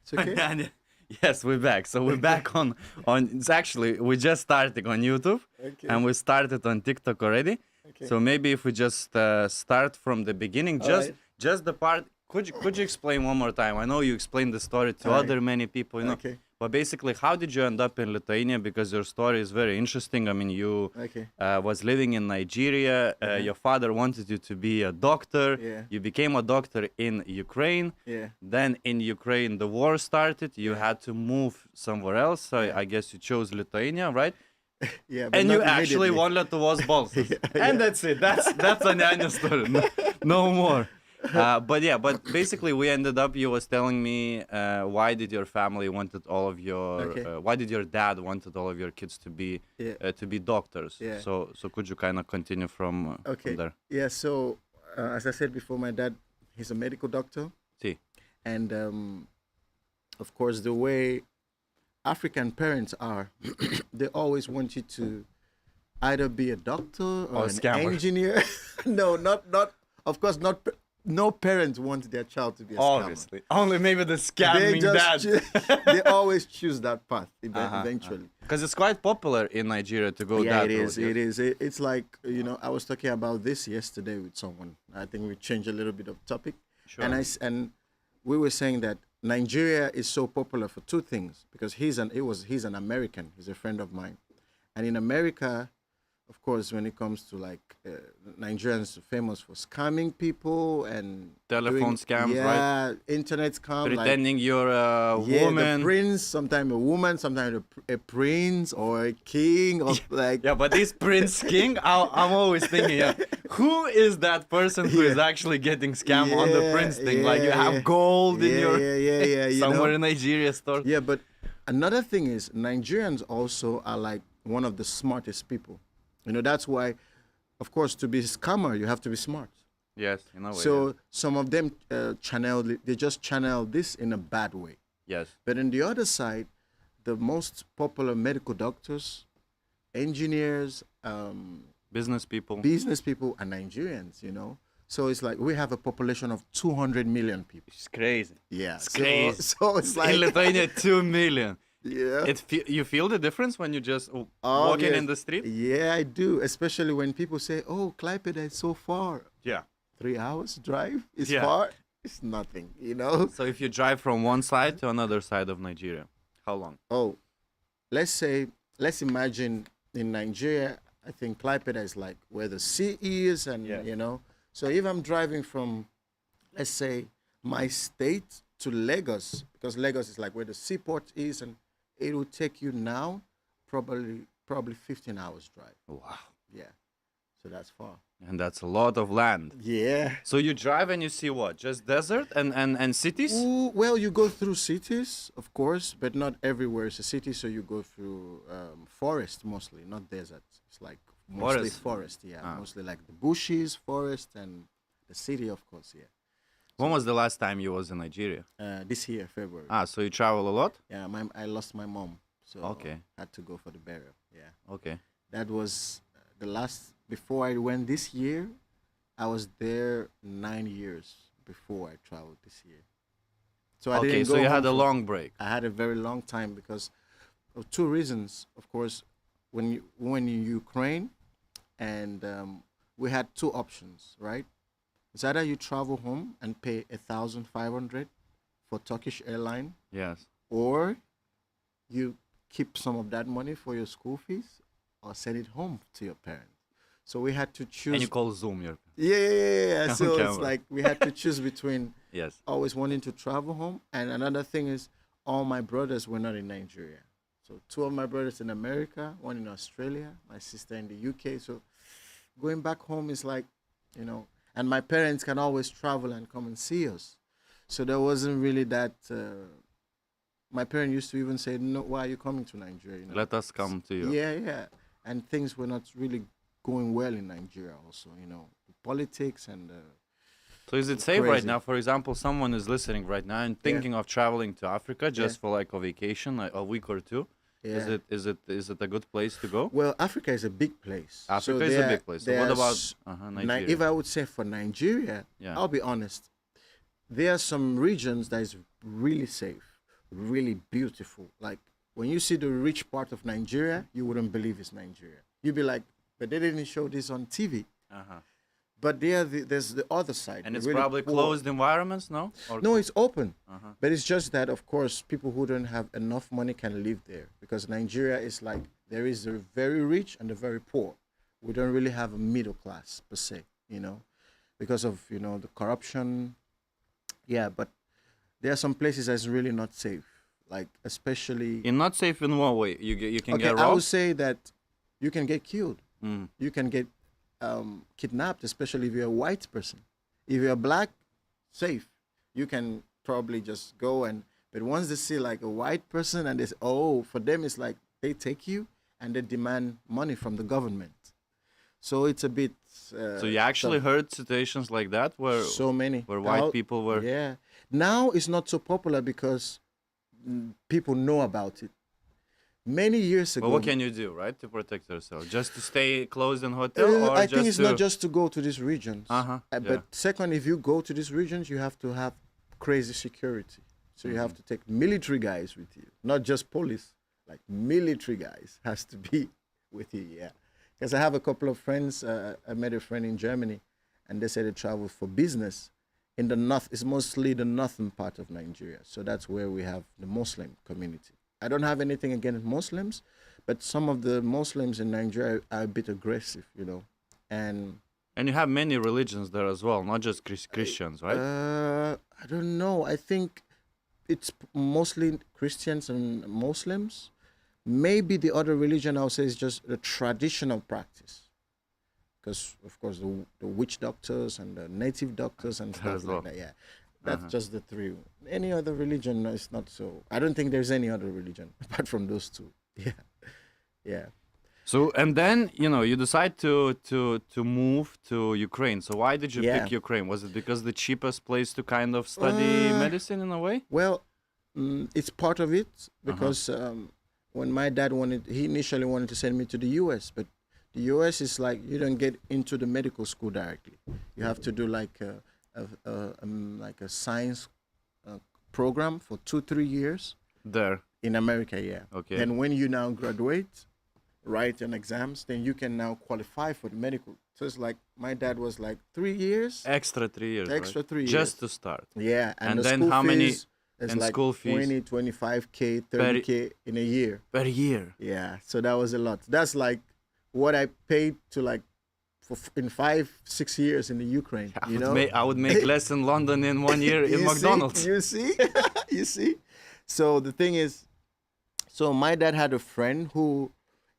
It's okay. Yes, we're back. So we're back on. It's actually we just started on YouTube, Okay. and we started on TikTok already. Okay. So maybe if we just start from the beginning, Alright. just the part. Could you explain one more time? I know you explained the story to Alright. other many people, you know. Okay. But basically, how did you end up in Lithuania? Because your story is very interesting. I mean, you Okay. was living in Nigeria. Your father wanted you to be a doctor. Yeah. You became a doctor in Ukraine. Yeah. Then in Ukraine, the war started. You had to move somewhere else. So I guess you chose Lithuania, right? Yeah. But And not you actually immediately. won Lietuvos balsas. Yeah. And that's it. That's Anyanya story. No more. But basically we ended up. You was telling me why did your family wanted all of your Okay. why did your dad wanted all of your kids to be doctors? Yeah. So could you kind of continue from Okay. there? Yeah. So as I said before, my dad, he's a medical doctor, See. and of course, the way African parents are, they always want you to either be a doctor or a an scammer. engineer. No, not. Of course, not. No parents want their child to be a scammer. Obviously, only maybe the They scamming dad. they always choose that path eventually. Because it's quite popular in Nigeria to go Yeah, that it route. is. It is. It's like, I was talking about this yesterday with someone. I think we changed a little bit of topic. Sure. And we were saying that Nigeria is so popular for two things, because he's an American. He's a friend of mine, and in America, of course, when it comes to like Nigerians are famous for scamming people and Telephone scams, yeah, right? Internet scams, Pretending you're a yeah, woman. the prince, sometimes a woman, sometimes a prince or a king, or like Yeah, but this Prince King, I'm always thinking, who is that person who is actually getting scammed on the Prince thing? Like you have gold in your you somewhere know? in Nigeria store. Yeah, but another thing is Nigerians also are like one of the smartest people. That's why, of course, to be a scammer, you have to be smart. Yes, in a way. So some of them they just channel this in a bad way. yes. But on the other side, the most popular medical doctors, engineers, Business people. business people are Nigerians, So it's like we have a population of 200 million people. It's crazy. Yeah. It's crazy. So it's like, In Lithuania, 2 million. yeah. You feel the difference when you just Oh, walking yes. in the street? Yeah, I do. Especially when people say, oh, Klaipeda is so far. Yeah. 3 hours drive is Yeah. far. It's nothing, So if you drive from one side to another side of Nigeria, how long? Oh, let's imagine in Nigeria, I think Klaipeda is like where the sea is, and Yeah. So if I'm driving from, let's say, my state to Lagos, because Lagos is like where the seaport is, and it will take you now probably 15 hours drive. Wow. Yeah, so that's far. And that's a lot of land. Yeah. So you drive and you see what? Just desert and cities? Ooh, well, you go through cities, of course, but not everywhere is a city. So you go through forest mostly, not desert. It's like mostly forest, yeah. Mostly like the bushes, forest, and the city, of course, yeah. When was the last time you was in Nigeria? This year, February. So you travel a lot? Yeah, I lost my mom, so Okay. had to go for the burial. Yeah, Okay. that was the last. Before I went this year, I was there 9 years before I traveled this year. So I Okay, didn't so go you home had a for- long break. I had a very long time because of two reasons. Of course, when in Ukraine, and we had two options, right? It's either you travel home and pay 1,500 for Turkish airline, Yes. or you keep some of that money for your school fees, or send it home to your parents. So we had to choose. And you call Zoom your... Yeah. So Okay, it's well. like we had to choose between Yes. always wanting to travel home, and another thing is all my brothers were not in Nigeria. So two of my brothers in America, one in Australia, my sister in the UK. So going back home is like, and my parents can always travel and come and see us. So there wasn't really that. My parents used to even say, "No, why are you coming to Nigeria?" Let us come to you. Yeah. And things were not really going well in Nigeria also, the politics and So is it safe right crazy. now? For example, someone is listening right now and thinking of traveling to Africa just for like a vacation, like a week or two. Yeah. Is it a good place to go? Well, Africa is a big place. Africa is a big place. So what about Nigeria? If I would say for Nigeria, Yeah. I'll be honest. There are some regions that is really safe, really beautiful. Like when you see the rich part of Nigeria, you wouldn't believe it's Nigeria. You'd be like, but they didn't show this on TV. But there's the other side. And the it's really probably poor- closed environments, no? Or No, it's open. But it's just that, of course, people who don't have enough money can live there. Because Nigeria is like, there is the very rich and the very poor. We don't really have a middle class, per se, you know, because of, you know, the corruption. Yeah, but there are some places that's really not safe. Like, especially... You're not safe in what way? You can Okay, get I would robbed? say that you can get killed. You can get kidnapped, especially if you're a white person. If you're black, safe. You can probably just go and... But once they see like a white person and they say, oh, for them it's like they take you and they demand money from the government. So it's a bit... So you actually heard situations like that where so many. where white people were... Yeah. Now it's not so popular because people know about it. Many years ago... But what can you do, right, to protect yourself? Just to stay closed in hotel, or I just think it's to... not just to go to these regions. Yeah. But second, if you go to these regions, you have to have crazy security. So you have to take military guys with you, not just police. Like military guys has to be with you, yeah. Because I have a couple of friends. I met a friend in Germany, and they said they travel for business. In the north, it's mostly the northern part of Nigeria. So that's where we have the Muslim community. I don't have anything against Muslims, but some of the Muslims in Nigeria are a bit aggressive, you know. And you have many religions there as well, not just Christians, right? I don't know. I think it's mostly Christians and Muslims. Maybe the other religion I would say is just the traditional practice. Because, of course, the witch doctors and the native doctors and stuff like that, yeah. That's just the three. Any other religion is not so... I don't think there's any other religion apart from those two. Yeah. Yeah. So, and then, you know, you decide to move to Ukraine. So why did you pick Ukraine? Was it because the cheapest place to kind of study medicine in a way? Well, it's part of it because when my dad he initially wanted to send me to the US, but the US is like, you don't get into the medical school directly. You have to do like a science program for 2-3 years. There. In America, yeah. Okay. And when you now graduate, write an exams, then you can now qualify for the medical. So it's like, my dad was like 3 years. Extra 3 years, Extra right? 3 years. Just to start. Yeah. And the then school how many... fees is and like school fees? 20, 25K, 30K in a year. Per year? Yeah. So that was a lot. That's like what I paid to like in 5-6 years in the Ukraine. You know, I would make less in London in 1 year in McDonald's. You see, you see. So the thing is, so my dad had a friend who,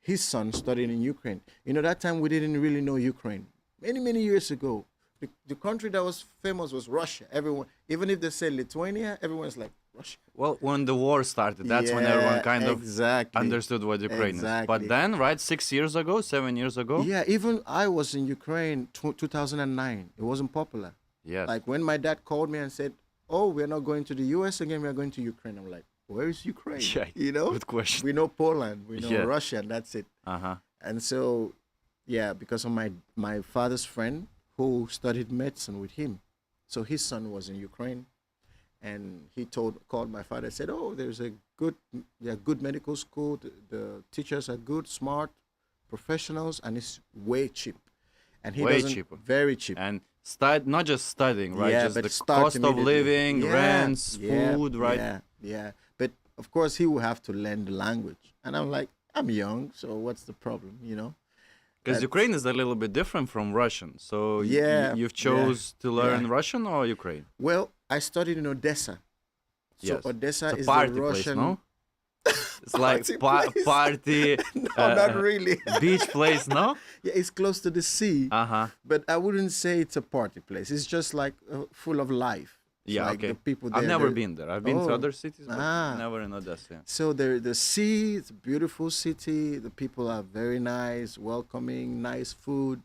his son studied in Ukraine. You know, that time we didn't really know Ukraine. Many years ago, the country that was famous was Russia. Everyone, even if they say Lithuania, everyone's like Russia. Well, when the war started, that's when everyone kind of understood what Ukraine is. But then, right, 6 years ago, 7 years ago? Yeah, even I was in Ukraine 2009. It wasn't popular. Yes. Like when my dad called me and said, oh, we're not going to the US again, we're going to Ukraine. I'm like, where is Ukraine? Yeah, you know? good question. We know Poland, we know Russia, and that's it. And so, yeah, because of my father's friend who studied medicine with him. So his son was in Ukraine. And he called my father and said, oh, there's a good medical school. The teachers are good, smart, professionals, and it's way cheap. And he cheaper. Very cheap. And not just studying, right? Yeah, just but the cost of living, rents, food, right? Yeah. But of course, he will have to learn the language. And I'm like, I'm young, so what's the problem, you know? Because Ukraine is a little bit different from Russian. So you've chose to learn Russian or Ukraine? Well, I studied in Odessa. So Odessa it's a is party the Russian... place, no? It's like party... No, not really. Beach place, no? Yeah, it's close to the sea. But I wouldn't say it's a party place. It's just like full of life. It's like the people there, I've never been there. I've been to other cities, but never in Odessa. So the sea, it's a beautiful city. The people are very nice, welcoming, nice food.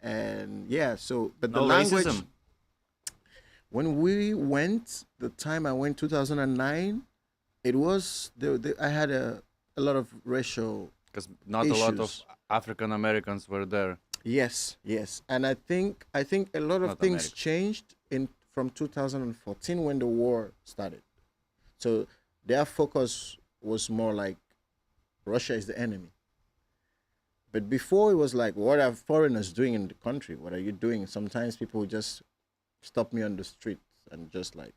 And but the language... Racism. When we went, the time I went, 2009, it was, I had a a lot of racial Because not a lot of issues. African Americans were there. Yes, yes, and I think a lot of Not things American. changed in from 2014 when the war started. So their focus was more like Russia is the enemy. But before it was like, what are foreigners doing in the country? What are you doing? Sometimes people would just stop me on the street and just like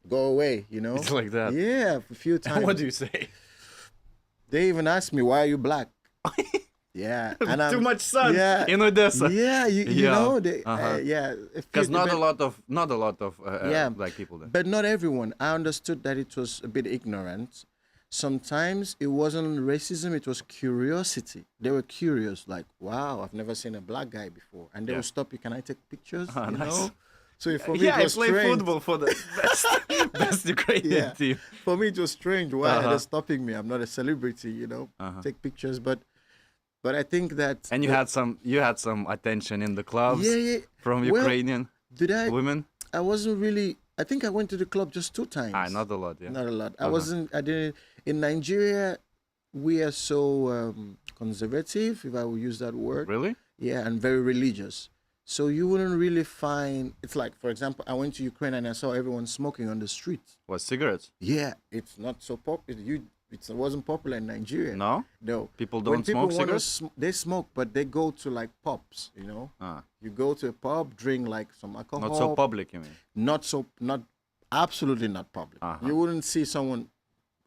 go away, you know? It's like that. Yeah, a few times. What do you say? They even asked me, why are you black? Yeah. And Too much sun yeah, in Odessa. Yeah, you Yeah. know, they, Uh-huh. yeah. Because not a lot of Yeah. black people there. But not everyone. I understood that it was a bit ignorant. Sometimes it wasn't racism, it was curiosity. They were curious, like, wow, I've never seen a black guy before. And they Yeah. would stop you, can I take pictures? Ah, you nice. know? So for me, Yeah, it I was play strange. football for the best Ukrainian Yeah. team. For me, it was strange. Why are Uh-huh. they stopping me? I'm not a celebrity, you know, Uh-huh. take pictures. But I think that... And you had some attention in the clubs Yeah, yeah. from Well, Ukrainian Did I? women. I wasn't really... I think I went to the club just 2 times. Not a lot. Yeah. Not a lot. Uh-huh. I didn't. In Nigeria, we are so conservative, if I will use that word. Really? Yeah, and very religious. So you wouldn't really find. It's like, for example, I went to Ukraine and I saw everyone smoking on the streets. What, cigarettes? Yeah, it's not so popular. It wasn't popular in Nigeria. No? No. People When don't people smoke wanna cigarettes? they smoke, but they go to like pubs. You know, Ah, you go to a pub, drink like some alcohol. not so public, you mean? Not absolutely not public. Uh-huh. You wouldn't see someone.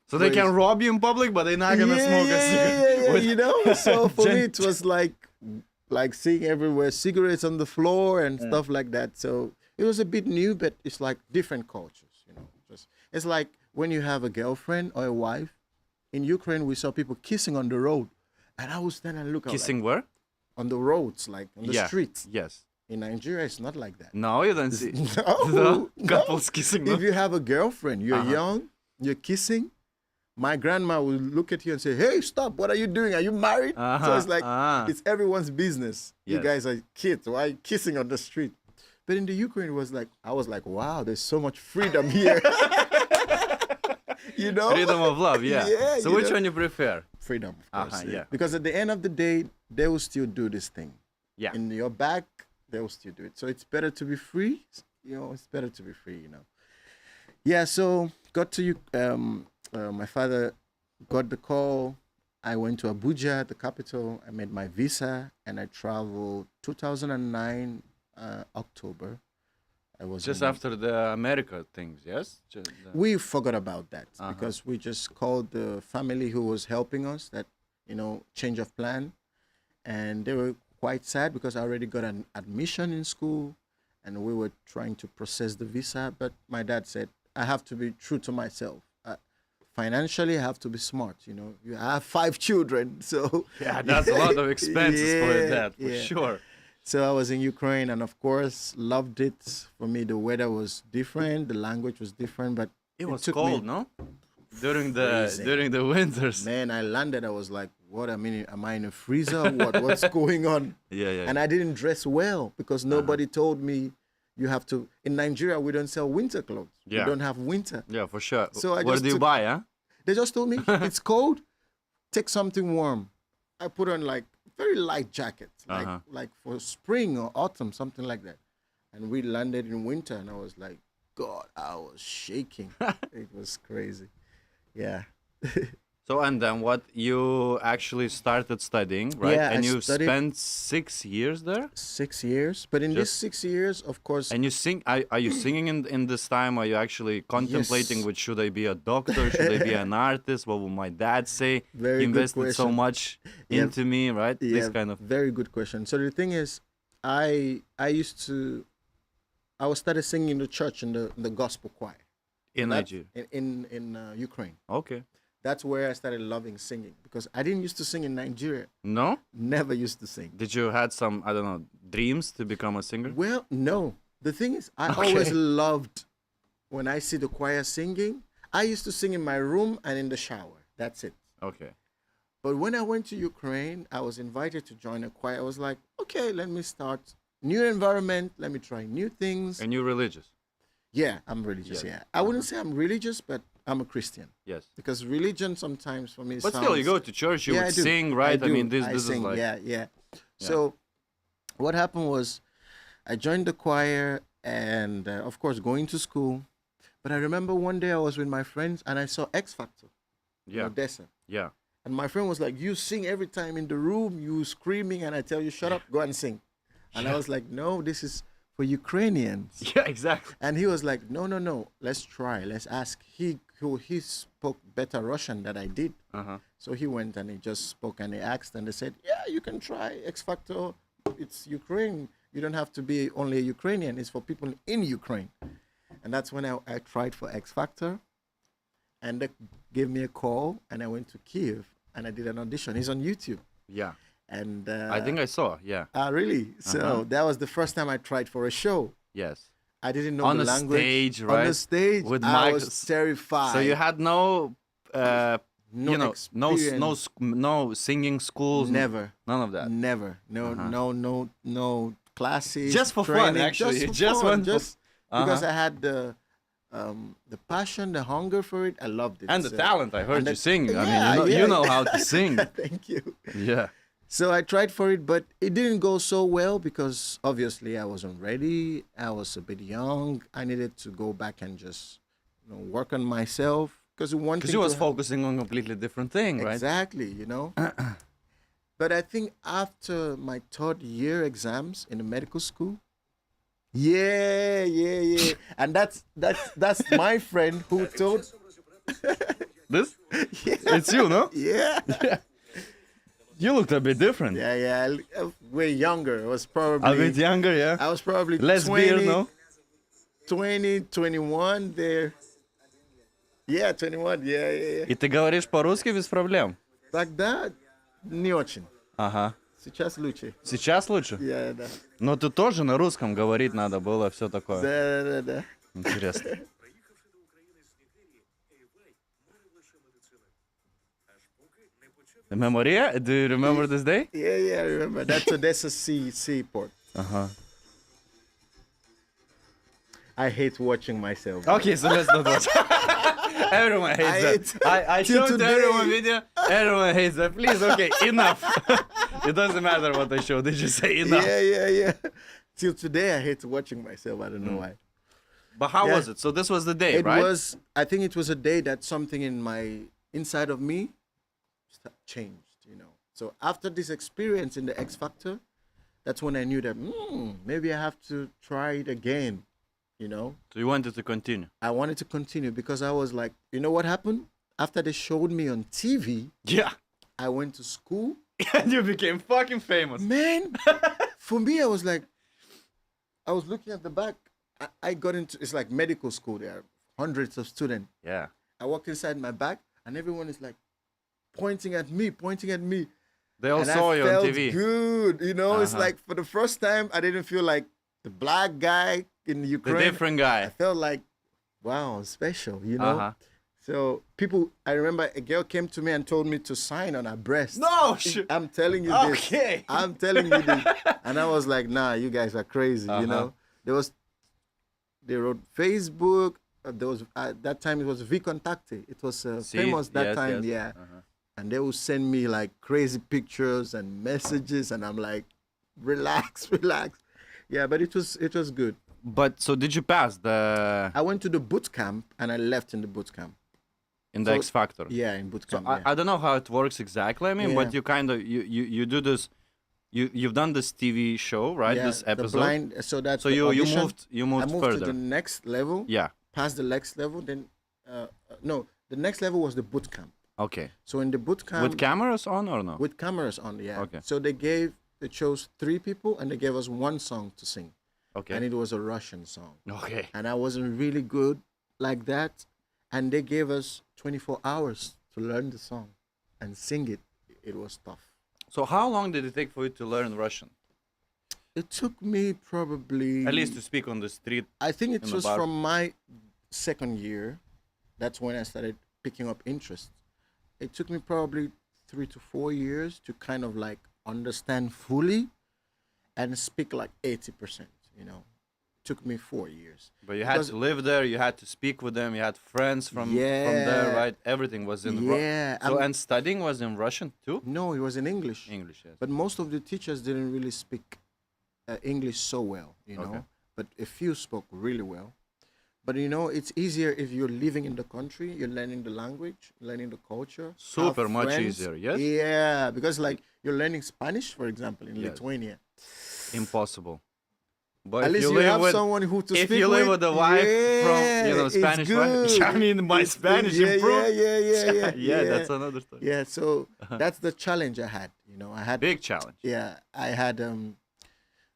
So they can Crazy. rob you in public, but they're not gonna smoke a cigarette. Yeah, with- you know. So for me, it Gent- was like seeing everywhere cigarettes on the floor and stuff like that. So it was a bit new, but it's like different cultures, you know. It's like when you have a girlfriend or a wife. In Ukraine, we saw people kissing on the road, and I would stand and look. I was Kissing like, where? on the roads, like on the Yeah. streets. Yes. In Nigeria, it's not like that. No, you don't see. No, Couples kissing. No? If you have a girlfriend, you're Uh-huh. young, you're kissing. My grandma will look at you and say, "Hey, stop! What are you doing? Are you married?" So Uh-huh. it's like it's everyone's business. You Yes. guys are kids. Why are you kissing on the street? But in the Ukraine, I was like, wow, there's so much freedom here. You know, Freedom of love, yeah. Yeah, So you which know. one you prefer? freedom, of course. Uh-huh, yeah. Because at the end of the day, they will still do this thing. Yeah. In your back, they will still do it. So it's better to be free. You know, it's better to be free. You know. Yeah. So got to you. My father got the call. I went to Abuja, the capital. I made my visa and I traveled 2009 October. I was Just in- after the America things, yes? We forgot about that Uh-huh. because we just called the family who was helping us that, you know, change of plan. And they were quite sad because I already got an admission in school and we were trying to process the visa. But my dad said, I have to be true to myself. Financially, I have to be smart. You know, I have 5 children. So Yeah, that's a lot of expenses for Yeah, that, for yeah. sure. So I was in Ukraine and of course loved it. For me, the weather was different, the language was different, but It was took cold, me, no? During Freezing. the winters. Man, I landed, I was like, what, am I in a freezer? What's going on? Yeah. And I didn't dress well because nobody told me you have to. In Nigeria, we don't sell winter clothes. Yeah. We don't have winter. Yeah, for sure. So I Where just do you took- buy, huh? They just told me, it's cold, take something warm. I put on like very light jacket, Uh-huh. like for spring or autumn, something like that. And we landed in winter and I was like, God, I was shaking. It was crazy. Yeah. So, and then what? You actually started studying, right? Yeah, and I you studied- spent 6 years there? 6 years. But in these Just- 6 years, of course, And you sing? Are you singing in this time? Are you actually contemplating? Yes. Which should I be a doctor? Should I be an artist? What will my dad say? Very He good invested so question. much Yeah. into me, right? This kind of. very good question. So the thing is, I was started singing in the church in the gospel choir In That's- Nigeria. in Ukraine. Okay. That's where I started loving singing because I didn't used to sing in Nigeria. No? Never used to sing. Did you had some, I don't know, dreams to become a singer? Well, no. The thing is, I Okay. always loved when I see the choir singing. I used to sing in my room and in the shower. That's it. Okay. But when I went to Ukraine, I was invited to join a choir. I was like, okay, let me start new environment. Let me try new things. And you're religious? Yeah, I'm religious. Yeah. Yeah, I wouldn't say I'm religious, but I'm a Christian. Yes. Because religion sometimes for me But sounds... still, you go to church, you Yeah, I would do. sing, right? I do. mean, this sing, is like... Yeah. So what happened was I joined the choir and, of course, going to school. But I remember one day I was with my friends and I saw X Factor in Yeah. Odessa. Yeah. And my friend was like, you sing every time in the room, you screaming, and I tell you, shut up, go and sing. And I was like, no, this is for Ukrainians. Yeah, exactly. And he was like, no, let's try, let's ask. He spoke better Russian than I did. Uh-huh. So he went and he just spoke and he asked and they said, yeah, you can try X Factor. It's Ukraine. You don't have to be only a Ukrainian. It's for people in Ukraine. And that's when I tried for X Factor. And they gave me a call and I went to Kiev and I did an audition. It's on YouTube. Yeah. And I think I saw, yeah. really? So that was the first time I tried for a show. Yes. I didn't know On the the language. stage, right? On the stage, With I mics. was terrified. So you had no, no you know, experience. no singing schools? Never. None of that? Never. No classes. Just for fun, training, actually. for Just fun. one- Just because I had the passion, the hunger for it. I loved it. And the talent, I heard and you the- sing. I Yeah, mean, yeah. you know how to sing. Thank you. Yeah. So I tried for it, but it didn't go so well because obviously I wasn't ready. I was a bit young. I needed to go back and just work on myself. Because Because you was focusing on a completely different thing, right? Exactly, But I think after my third year exams in the medical school, yeah. And that's my friend who told... This? Yeah. It's you, no? Yeah. You looked a bit different. Yeah. Way younger. I was probably... A bit younger, yeah? I was probably Less 20, beard, no? 20, 21 there. Yeah, 21, yeah. И ты говоришь по-русски без проблем? Тогда не очень. Ага. Сейчас лучше. Сейчас лучше? Yeah, да. Но ты тоже на русском говорить надо было, все такое. Да. Интересно. Memoria? Do you remember this day? Yeah, I remember. That's Odessa seaport. Uh-huh. I hate watching myself. Okay, so let's not watch. Everyone hates that. I Till showed today. everyone video. Everyone hates that. Please, okay, enough. It doesn't matter what I showed. They just say enough. Yeah. Till today, I hate watching myself. I don't know why. But how Yeah. was it? So this was the day, It right? was. I think it was a day that something in my inside of me changed. So after this experience in the X Factor, that's when I knew that maybe I have to try it again. So you wanted to continue? I wanted to continue because I was like, you know what happened? After they showed me on TV, Yeah. I went to school. And you became fucking famous. Man, for me, I was like, I was looking at the back. I got into, it's like medical school. There are hundreds of students. Yeah. I walked inside my back and everyone is like pointing at me. They all And saw I you felt on TV. good. It's Uh-huh. like for the first time, I didn't feel like the black guy in The Ukraine. different I guy. felt like, wow, special, Uh-huh. So I remember a girl came to me and told me to sign on her breast. No shit. I'm telling you this. Okay. I'm telling you this. And I was like, nah, you guys are crazy, Uh-huh. They wrote Facebook. There was, at that time, it was VKontakte. It was famous that time, yeah. Uh-huh. And they would send me like crazy pictures and messages. And I'm like, relax. Yeah, but it was good. But so did you pass the I went to the boot camp and I left in the boot camp. in the So- X Factor? Yeah, in boot So camp. I don't know how it works exactly. I mean, but Yeah. you kind of you do this. You've done this TV show, right? Yeah, this the episode. blind. So that's So the you audition. moved I moved further. to the next level. Yeah. Past the next level, then no, the next level was the boot camp. Okay. So in the boot camp With cameras on or no? with cameras on, yeah. Okay. So they chose 3 people and they gave us 1 song to sing, Okay. and it was a Russian song, Okay. and I wasn't really good like that, and they gave us 24 hours to learn the song and sing it. It was tough. So how long did it take for you to learn Russian? It took me probably At least to speak on the street. I think it in the was bar. from my second year. That's when I started picking up interest. It took me probably 3 to 4 years to kind of like understand fully and speak like 80%, took me 4 years. But you had to live there. You had to speak with them. You had friends from there, right? Everything was in Yeah. So and studying was in Russian too. No, it was in English. English, yes. But most of the teachers didn't really speak English so well, you know. Okay. But a few spoke really well. But you know, it's easier if you're living in the country, you're learning the language, learning the culture. Super have much friends. easier, yes? Yeah, because like you're learning Spanish, for example, in Yes. Lithuania. Impossible. But At if least you you live have with, someone who to if speak you live with, with a wife from it's Spanish wife, good. I mean my Spanish Yeah, improved. yeah. That's another story. Yeah, so that's the challenge I had. You know, I had Big challenge. Yeah, I had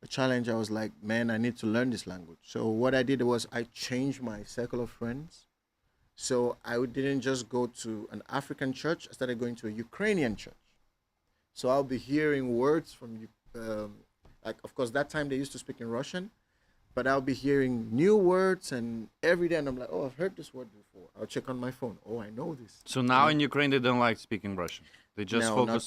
a challenge. I was like, man, I need to learn this language. So what I did was I changed my circle of friends. So I didn't just go to an African church. I started going to a Ukrainian church. So I'll be hearing words from you. Like, of course, that time they used to speak in Russian, but I'll be hearing new words, and every day, and I'm like, oh, I've heard this word before. I'll check on my phone. Oh, I know this. So now in Ukraine they don't like speaking Russian. They just focus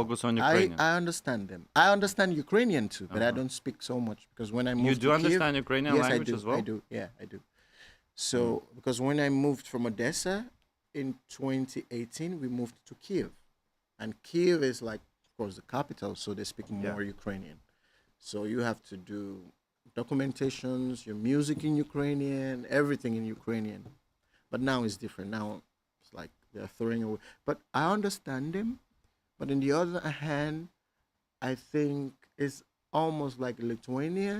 focus on Ukrainian. I understand them. I understand Ukrainian too, but I don't speak so much because when I moved You to do understand Kiev, Ukrainian yes, language I do, as well? I do. Yeah, I do. So because when I moved from Odessa in 2018, we moved to Kiev, and Kiev is like, of course, the capital, so they speak more Ukrainian. So you have to do documentations, your music in Ukrainian, everything in Ukrainian. But now it's different. Now it's like they're throwing away. But I understand them. But on the other hand, I think it's almost like Lithuania,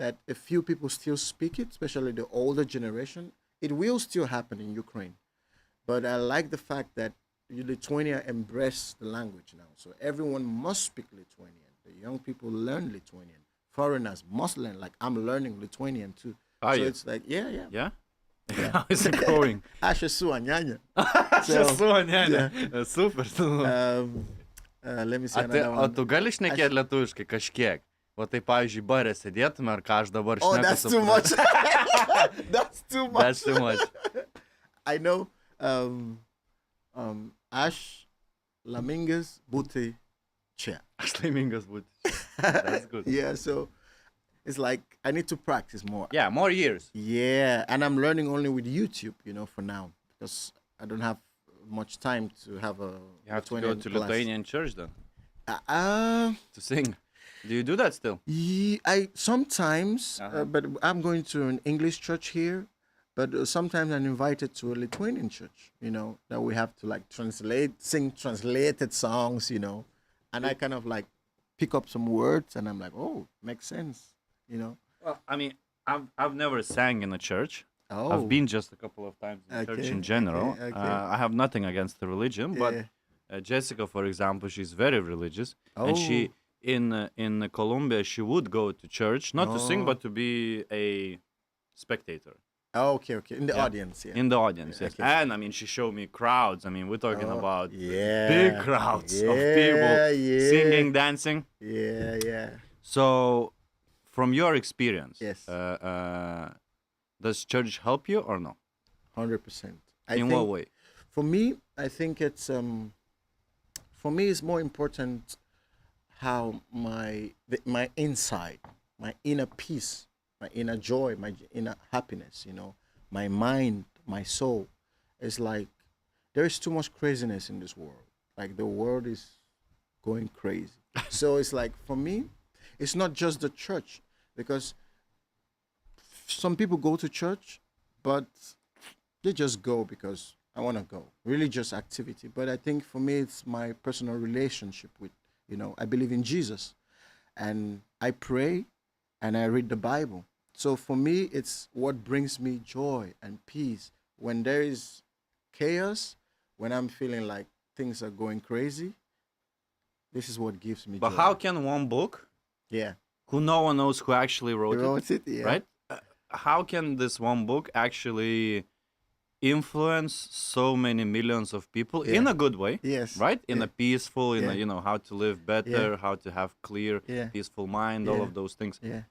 that a few people still speak it, especially the older generation. It will still happen in Ukraine. But I like the fact that Lithuania embrace the language now. So everyone must speak Lithuanian. The young people learn Lithuanian. Foreigners must learn. Like I'm learning Lithuanian too. Are so you? it's like, yeah. Yeah? How is it going? Anyanya. Super. Let me see O another one. tu gali šnekėti lietuviškai kažkiek? O tai, pavyzdžiui, bare sėdėtume, ar ką aš dabar Oh, šneku. that's too much. That's too much. That's too much. I know. Aš laimingas būti čia. Aš laimingas būti. That's good. Yeah, so it's like I need to practice more. Yeah, more years. Yeah, and I'm learning only with YouTube, you know, for now, because I don't have much time to have a. You have to go to Lithuanian church then to sing. Do you do that still? I sometimes, but I'm going to an English church here. But sometimes I'm invited to a Lithuanian church, you know, that we have to like sing translated songs, you know, and I kind of like pick up some words and I'm like, oh, makes sense, you know. Well, I mean, I've never sang in a church. Oh, I've been just a couple of times in church in general. Okay. I have nothing against the religion, but Jessica, for example, she's very religious, and she in Colombia she would go to church not to sing but to be a spectator. Oh, okay. In the audience, yeah. In the audience, yes. Okay. And I mean, she showed me crowds. I mean, we're talking about yeah, big crowds of people singing, dancing. Yeah. So, from your experience, yes, does church help you or no? 100%. In what way? For me, I think it's for me it's more important how my inside, my inner peace, my inner joy, my inner happiness, you know, my mind, my soul. It's like there is too much craziness in this world. Like the world is going crazy. So it's like for me, it's not just the church, because some people go to church, but they just go because I want to go. Religious activity. But I think for me, it's my personal relationship with, you know, I believe in Jesus. And I pray and I read the Bible. So for me, it's what brings me joy and peace. When there is chaos, when I'm feeling like things are going crazy, this is what gives me But joy. how can one book, who no one knows who actually wrote it, yeah. right? How can this one book actually influence so many millions of people in a good way? Yes. Right? In Yeah. a peaceful, in a, Yeah. you know, how to live better, how to have clear, Yeah. peaceful mind, all Yeah. of those things. Yeah.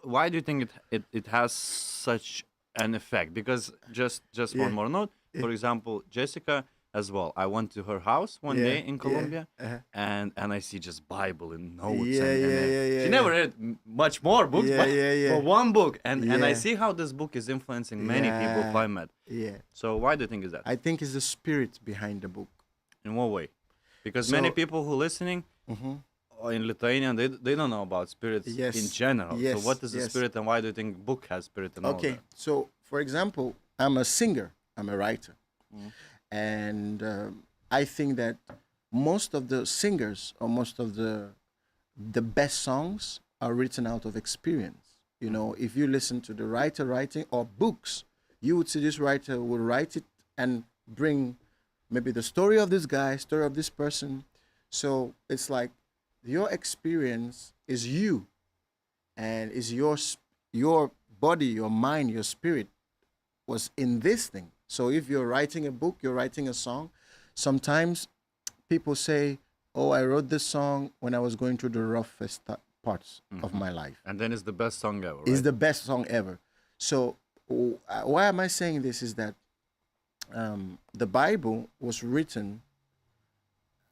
Why do you think it has such an effect? Because just one more note. For example, Jessica as well. I went to her house one day in Colombia, Uh-huh. and I see just Bible and notes. Yeah, She never read much more books, but one book, and I Yeah. see how this book is influencing many people who I met. Yeah. So why do you think is that? I think it's the spirit behind the book. In what way? Because So- many people who listening in Lithuania, they don't know about spirits Yes. in general. Yes, So what is the yes. spirit, and why do you think book has spirit and all Okay, that? so for example, I'm a singer, I'm a writer, and I think that most of the singers or most of the best songs are written out of experience. You know, if you listen to the writer writing or books, you would see this writer will write it and bring maybe the story of this guy, story of this person. So it's like your experience is you, and is your body, your mind, your spirit was in this thing. So if you're writing a book, you're writing a song, sometimes people say, oh, I wrote this song when I was going through the roughest parts of my life. And then it's the best song ever, right? It's the best song ever. So why am I saying this is that the Bible was written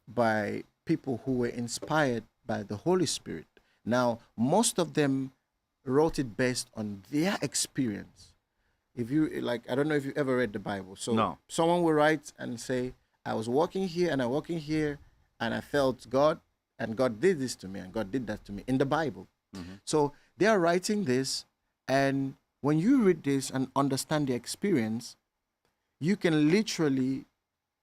by people who were inspired by the Holy Spirit. Now, most of them wrote it based on their experience. If you like, I don't know if you ever read the Bible. So No. someone will write and say, I was walking here and I walking here and I felt God, and God did this to me and God did that to me in the Bible. So they are writing this, and when you read this and understand the experience, you can literally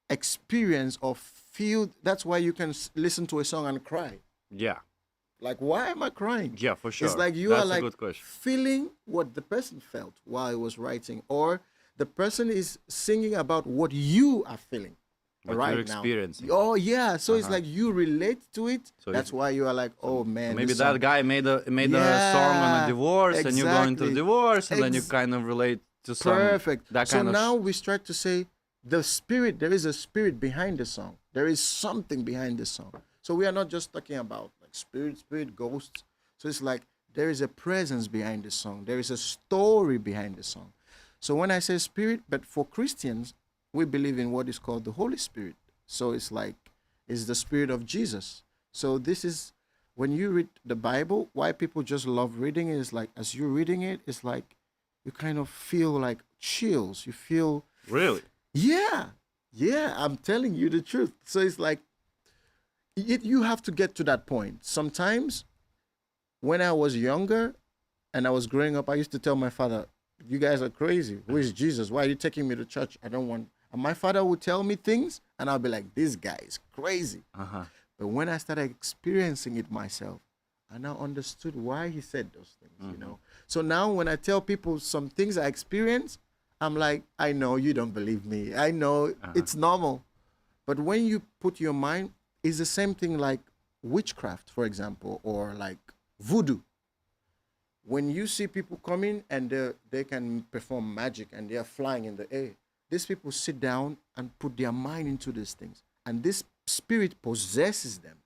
experience or feel. That's why you can listen to a song and cry. Yeah. Like, why am I crying? Yeah, for sure. It's like you That's are like a good question. feeling what the person felt while he was writing, or the person is singing about what you are feeling What right you're now. experiencing. Oh yeah, so it's like you relate to it. So That's if- why you are like, oh man. Maybe this that song- guy made a song on a Yeah, divorce, and you're going through exactly. divorce, and then you Ex- kind of relate to some Perfect. that So kind of now we start to say the spirit. There is a spirit behind the song. There is something behind the song. So we are not just talking about like spirit, ghosts. So it's like there is a presence behind the song. There is a story behind the song. So when I say spirit, but for Christians, we believe in what is called the Holy Spirit. So it's like it's the spirit of Jesus. So this is when you read the Bible, why people just love reading it is like as you're reading it, it's like you kind of feel like chills. You feel really. yeah, I'm telling you the truth. So it's like you have to get to that point. Sometimes when I was younger and I was growing up, I used to tell my father, you guys are crazy. Who is Jesus? Why are you taking me to church? I don't want. And my father would tell me things and I'll be like, this guy is crazy. But when I started experiencing it myself, I now understood why he said those things, you know. So now when I tell people some things I experience, I'm like, I know you don't believe me. I know it's normal. But when you put your mind, it's the same thing like witchcraft, for example, or like voodoo. When you see people coming and they can perform magic and they are flying in the air, these people sit down and put their mind into these things. And this spirit possesses them.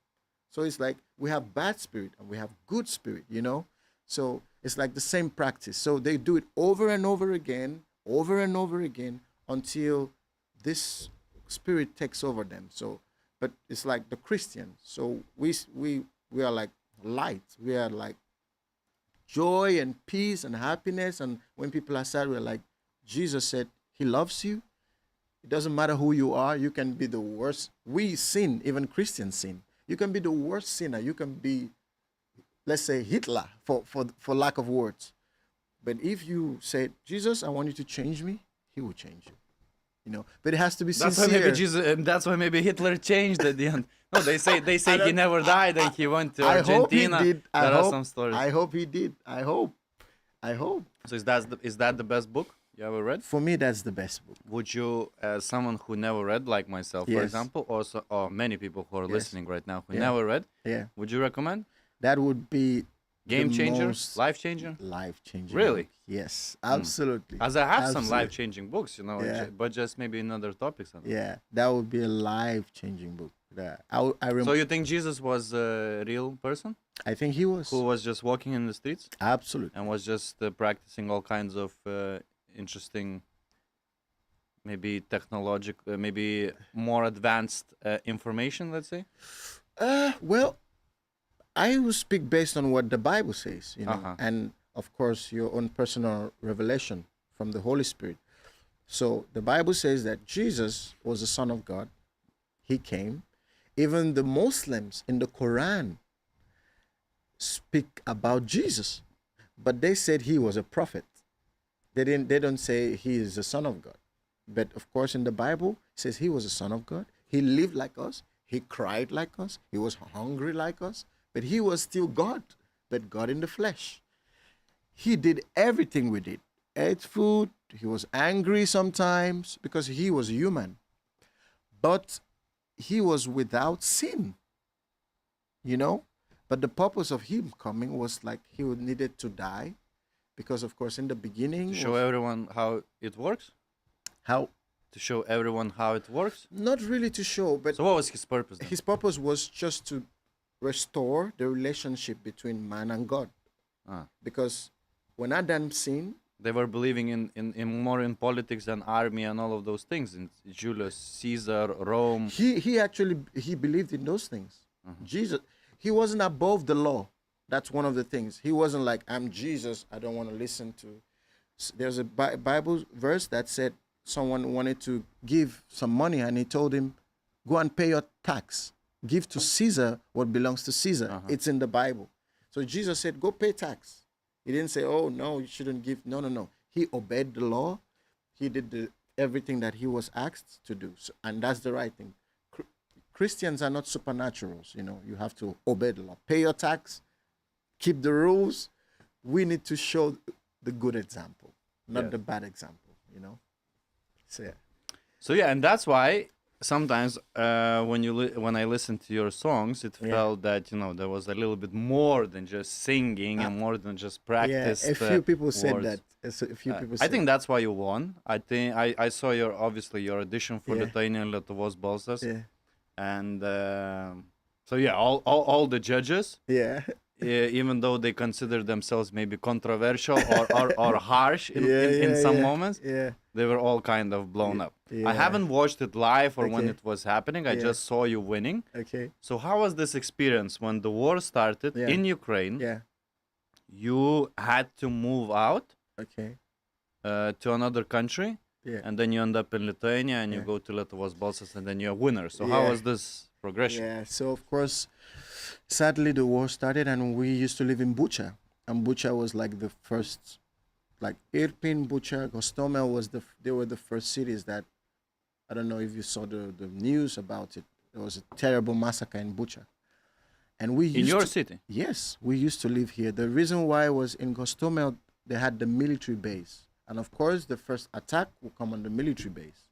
So it's like we have bad spirit and we have good spirit, you know? So it's like the same practice. So they do it over and over again until this spirit takes over them. So, but it's like the Christians. So we are like light. We are like joy and peace and happiness. And when people are sad, we're like, Jesus said he loves you. It doesn't matter who you are. You can be the worst. We sin, even Christians sin. You can be the worst sinner. You can be, let's say, Hitler, for lack of words. But if you say, Jesus, I want you to change me, he will change you. You know, but it has to be sincere. That's why maybe Hitler changed at the end. No, they say he never died and he went to I hope he Argentina. did. There are some stories. I hope he did. I hope. So is that the best book you ever read? For me, that's the best book. Would you, as someone who never read, like myself, for Yes. example, or many people who are Yes. listening right now who Yeah. never read, Yeah, would you recommend? that would be Game the changer, most life changer. life-changing. Really? book. Yes, absolutely. As I have some Absolutely. life-changing books, you know, Yeah. but just maybe in other topics. Yeah, that would be a life-changing book. Yeah, So you think Jesus was a real person I think he was. who was just walking in the streets Absolutely. and was just practicing all kinds of interesting maybe technological, maybe more advanced information, let's say? Well, I will speak based on what the Bible says, Uh-huh. and of course your own personal revelation from the Holy Spirit. So the Bible says that Jesus was the Son of God. He came. Even the Muslims in the Quran speak about Jesus, but they said he was a prophet. They don't say he is the Son of God. But of course in the Bible it says he was the Son of God. He lived like us. He cried like us. He was hungry like us. But he was still God, but God in the flesh. He did everything we did. Ate food. He was angry sometimes because he was human. But he was without sin, But the purpose of him coming was like he needed to die because, of course, in the beginning... To show everyone how it works? How? To show everyone how it works? Not really to show, but... So what was his purpose then? His purpose was just to restore the relationship between man and God. Because when Adam sinned... They were believing in more in politics than army and all of those things. In Julius Caesar, Rome. He believed in those things. Jesus, he wasn't above the law. That's one of the things. He wasn't like, I'm Jesus, I don't want to listen to... There's a Bible verse that said someone wanted to give some money and he told him, go and pay your tax. Give to Caesar what belongs to Caesar. It's in the Bible. So Jesus said, go pay tax. He didn't say, oh, no, you shouldn't give. No. He obeyed the law. He did everything that he was asked to do. So, and that's the right thing. Christians are not supernaturals. You have to obey the law. Pay your tax. Keep the rules. We need to show the good example, not the bad example, So yeah, and that's why sometimes when I listen to your songs, it felt that there was a little bit more than just singing and more than just practice. Yeah, a few people said words. that. A few people. I think that's why you won. I think I saw your audition for Lithuania and Lietuvos balsas. Yeah. And so yeah, all the judges. Yeah. Even though they consider themselves maybe controversial or harsh in some moments, they were all kind of blown up. Yeah. I haven't watched it live or when it was happening. I just saw you winning. Okay. So how was this experience when the war started in Ukraine? Yeah. You had to move out to another country, and then you end up in Lithuania and you go to Lietuvos balsas and then you're a winner. So how was this progression? Yeah, so of course, sadly the war started and we used to live in Bucha. And Bucha was like the first, like Irpin, Bucha, Gostomel they were the first cities that, I don't know if you saw the news about it. There was a terrible massacre in Bucha. And we used in your city? Yes, we used to live here. The reason why was in Gostomel, they had the military base. And of course, the first attack will come on the military base.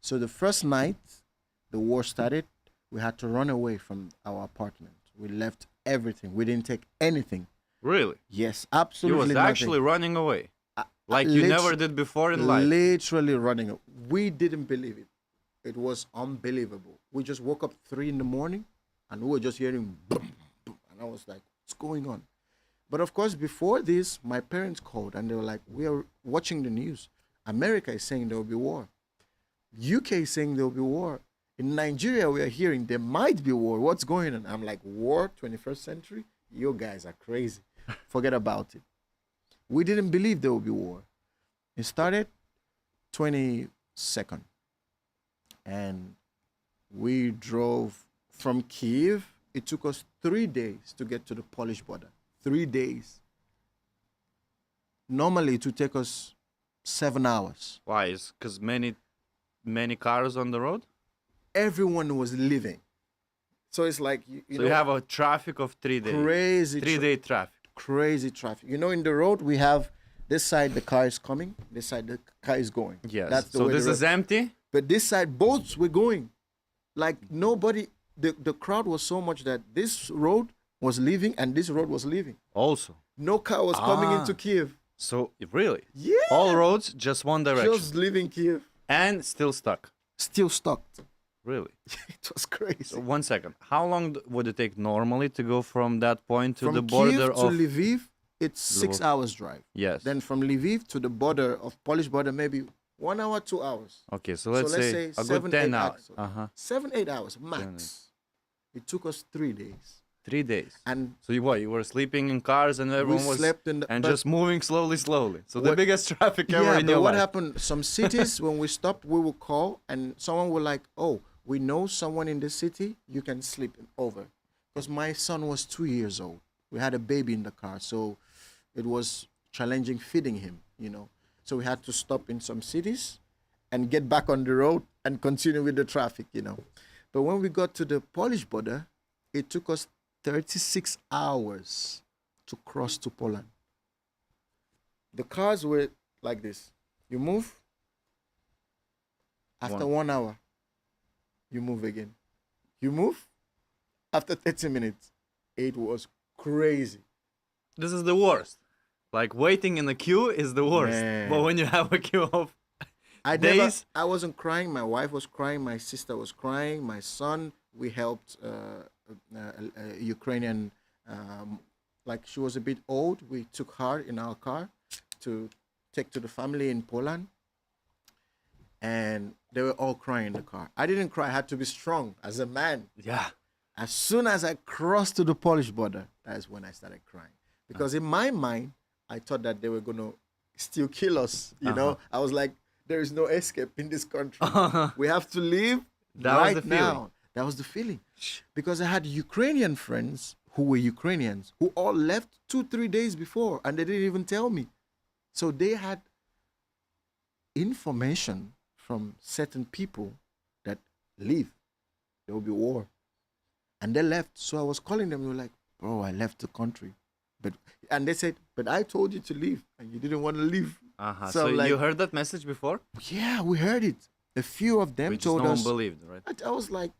So the first night the war started, we had to run away from our apartment. We left everything. We didn't take anything. Really? Yes, absolutely You was nothing. actually running away? Like you never did before in life? Literally running away. We didn't believe it. It was unbelievable. We just woke up 3 in the morning and we were just hearing boom, boom. And I was like, what's going on? But of course, before this, my parents called and they were like, we are watching the news. America is saying there will be war. UK is saying there will be war. In Nigeria, we are hearing there might be war. What's going on? I'm like, war, 21st century? You guys are crazy. Forget about it. We didn't believe there would be war. It started 22nd. And we drove from Kiev. It took us 3 days to get to the Polish border. 3 days. Normally, it would take us 7 hours. Why? Is because many cars on the road? Everyone was leaving. So it's like, you have a traffic of 3 days. Crazy. 3-day traffic. Crazy traffic. In the road, we have this side the car is coming, this side the car is going. Yes. That's the so way this is empty? But this side, boats were going. Like nobody, the crowd was so much that this road was leaving and this road was leaving. Also. No car was coming into Kiev. So, really? Yeah. All roads, just one direction. Just leaving Kiev. And still stuck. Still stuck. Really? It was crazy. So 1 second. How long would it take normally to go from that point to from the border Kiev to of Lviv, it's 6 hours drive. Yes. Then from Lviv to the border of Polish border, maybe 1 hour, 2 hours. Okay, so let's say a good 10 hours. 7, 8 hours max. It took us 3 days. 3 days. And so you were sleeping in cars and everyone was slept in and just moving slowly. So the biggest traffic ever in but your what life. happened? Some cities when we stopped, we would call and someone would like, oh, we know someone in the city. You can sleep over, because my son was 2 years old. We had a baby in the car, so it was challenging feeding him. So we had to stop in some cities and get back on the road and continue with the traffic. But when we got to the Polish border, it took us 36 hours to cross to Poland. The cars were like this. You move. After 1 hour, you move again. You move. After 30 minutes. It was crazy. This is the worst. Like waiting in a queue is the worst. Man. But when you have a queue of days. I wasn't crying. My wife was crying. My sister was crying. My son, we helped a Ukrainian, like she was a bit old. We took her in our car to take to the family in Poland. And they were all crying in the car. I didn't cry. I had to be strong as a man. Yeah. As soon as I crossed to the Polish border, that's when I started crying. Because in my mind, I thought that they were going to still kill us. I was like, there is no escape in this country. We have to leave right now. That was the feeling. Because I had Ukrainian friends who were Ukrainians who all left 2-3 days before, and they didn't even tell me. So they had information from certain people that leave. There will be war. And they left. So I was calling them. They were like, bro, I left the country. And they said, but I told you to leave, and you didn't want to leave. So like, you heard that message before? Yeah, we heard it. A few of them told us. No one believed, right? I was like,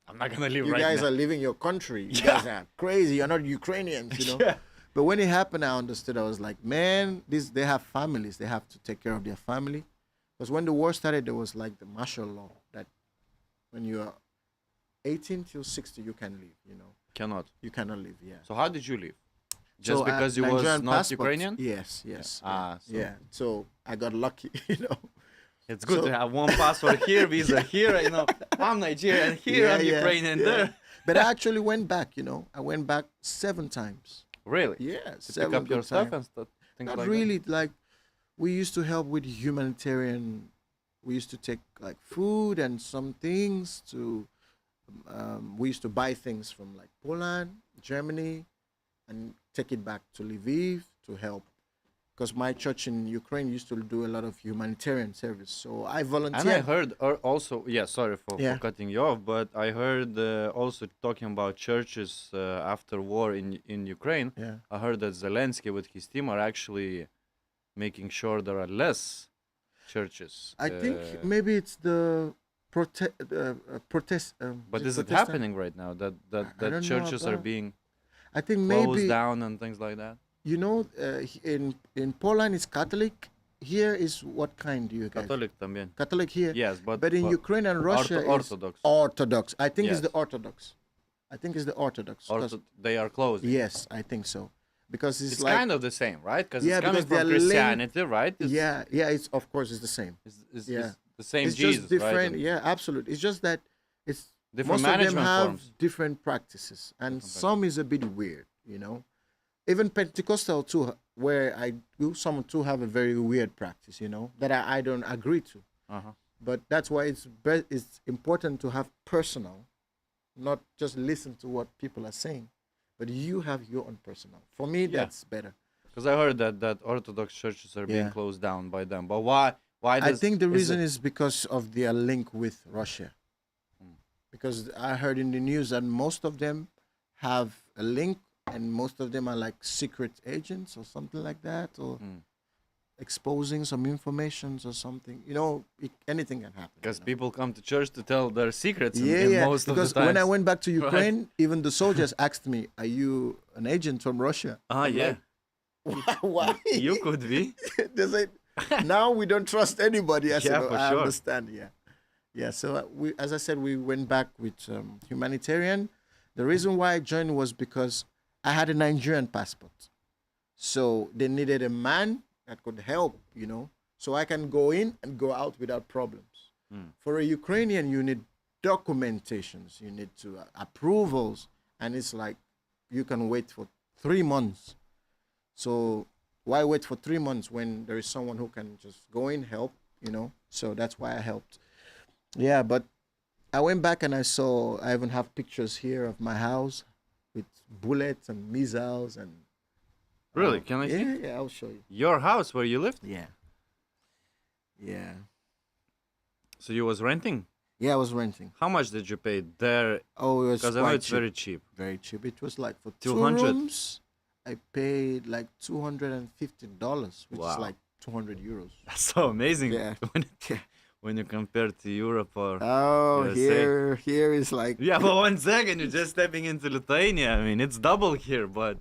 I'm not going to leave right now. You guys are leaving your country. You guys are crazy. You're not Ukrainians, Yeah. But when it happened, I understood. I was like, man, they have families. They have to take care of their family. Because when the war started, there was like the martial law that when you are 18 till 60, you can leave, Cannot. You cannot leave, yeah. So how did you leave? Just because you was not passport. Ukrainian? Yes. Yeah. So I got lucky, It's good to have one passport here, visa here, I'm Nigerian here, I'm Ukrainian there. But I actually went back, I went back 7 times. Really? Yeah, to pick up your stuff and stuff. Not like really, that. Like we used to help with humanitarian. We used to take like food and some things to. We used to buy things from like Poland, Germany, and take it back to Lviv to help. Because my church in Ukraine used to do a lot of humanitarian service, so I volunteered. And I heard also, sorry for cutting you off, but I heard also talking about churches after war in Ukraine. Yeah. I heard that Zelensky with his team are actually making sure there are less churches. I think maybe it's the protest. But is it happening right now that churches are being I think closed down and things like that? In Poland it's Catholic. Here is what kind do you guys? Catholic también. Catholic here. Yes, but in Ukraine and Russia Orthodox. Orthodox. I think it's the Orthodox. They are closed. Yes, I think so. Because it's like, kind of the same, right? Because it's coming from Christianity, right? It's of course it's the same. It's the same it's Jesus, just different, right? Yeah, absolutely. It's just that it's different most of them management have forms. different practices, and some is a bit weird, Even Pentecostal too, where I do, some too have a very weird practice, that I don't agree to. But that's why it's important to have personal, not just listen to what people are saying, but you have your own personal. For me, that's better. Because I heard that Orthodox churches are being closed down by them. But why? I think the reason is because of their link with Russia. Because I heard in the news that most of them have a link, and most of them are like secret agents or something like that, or exposing some informations or something. Anything can happen. Because people come to church to tell their secrets. Most of the because times. when I went back to Ukraine, even the soldiers asked me, "Are you an agent from Russia?" Yeah. Like, why? You could be. They said, now we don't trust anybody. I said, I sure. understand. Yeah. So as I said, we went back with humanitarian. The reason why I joined was because I had a Nigerian passport. So they needed a man that could help, So I can go in and go out without problems. For a Ukrainian, you need documentations, you need to approvals, and it's like you can wait for 3 months. So why wait for 3 months when there is someone who can just go in, help, you know? So that's why I helped. Yeah, but I went back and I even have pictures here of my house with bullets and missiles and. Really? Can I see? Yeah, I'll show you. Your house where you lived? Yeah. Yeah. So you was renting? Yeah, I was renting. How much did you pay there? Oh, it was Because I know it's very cheap. Very cheap. It was like for 200? 2 rooms, I paid like $250, which Wow. is like 200 euros. That's so amazing. Yeah. When you compare to Europe or Oh, USA. here is like. Yeah, but 1 second, you're just stepping into Lithuania. I mean, it's double here, but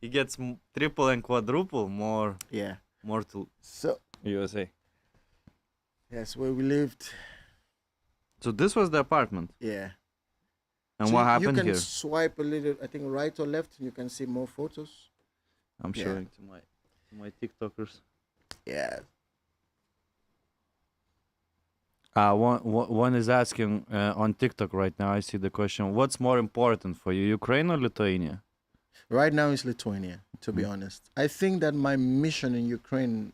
it gets triple and quadruple more to So USA. that's where we lived. So this was the apartment. Yeah. And So what happened you can here? swipe a little, I think right or left, and you can see more photos. I'm Yeah. showing to my TikTokers. Yeah. One is asking on TikTok right now. I see the question: what's more important for you, Ukraine or Lithuania? Right now it's Lithuania, to be honest. I think that my mission in Ukraine,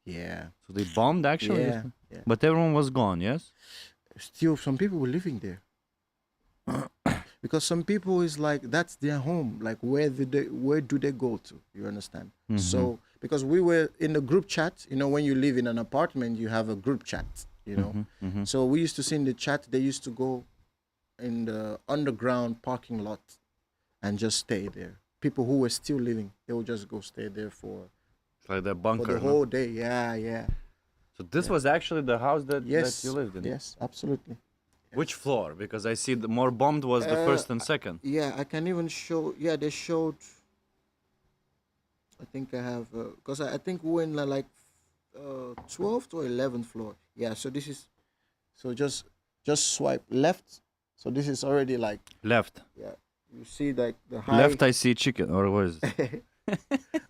So they bombed actually, yeah. but everyone was gone. Yes. Still some people were living there. Because some people is like that's their home. Like where do they go to? You understand? So because we were in a group chat, you know, when you live in an apartment, you have a group chat, you know. So we used to see in the chat they used to go in the underground parking lot and just stay there. People who were still living, they would just go stay there for It's like the bunker. the whole day. Yeah. So this was actually the house that you lived in. Yes, absolutely. Which floor? Because I see the more bombed was the first and second. Yeah, I can even show. Yeah, they showed. I think I have because I think we're in like 12th or 11th floor. Yeah, so this is just swipe left. So this is already like Left. yeah. You see like the high. Left, I see chicken, or what is it?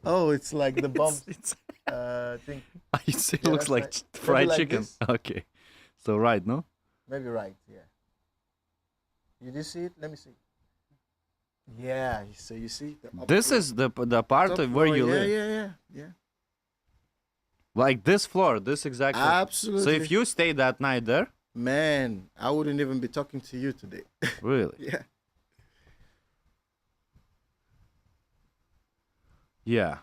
Oh, it's like the bomb. It's I think you see, it Yeah, looks that's like right. Maybe fried like chicken. this. Okay, so right, no? maybe right. Yeah. You did see it? Let me see. Yeah. So you see the This floor- is the part top of where floor, you yeah, live. Yeah. Like this floor, this exactly. Absolutely. So if you stayed that night there, Man, I wouldn't even be talking to you today. really? Yeah. Yeah.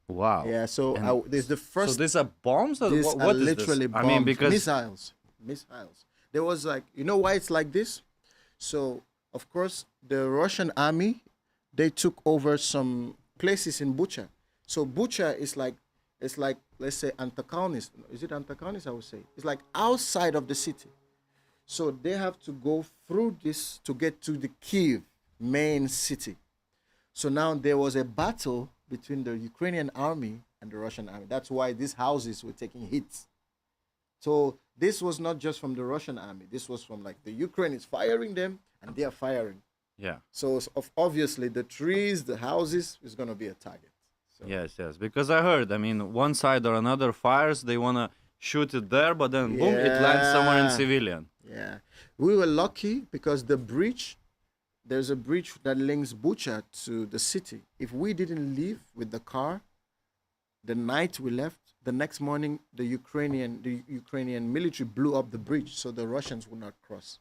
Wow. Yeah, so And there's the first. So these are bombs, or These what are is literally this? bombs. I mean, because Missiles. There was like, you know why it's like this? So, of course, the Russian army, they took over some places in Bucha. So Bucha is like, it's like, let's say, Antakalnis. Is it Antakalnis, I would say? It's like outside of the city. So they have to go through this to get to the Kiev main city. So now there was a battle between the Ukrainian army and the Russian army. That's why these houses were taking hits. So this was not just from the Russian army. This was from like the Ukraine is firing them and they are firing. yeah. So obviously the trees, the houses is going to be a target. So, Yes. Because I heard, I mean, one side or another fires, they want to shoot it there, but then boom, it lands somewhere in Yeah. civilian. Yeah. We were lucky because the bridge, there's a bridge that links Bucha to the city. If we didn't leave with the car, the night we left, the next morning the Ukrainian military blew up the bridge so the Russians would not cross.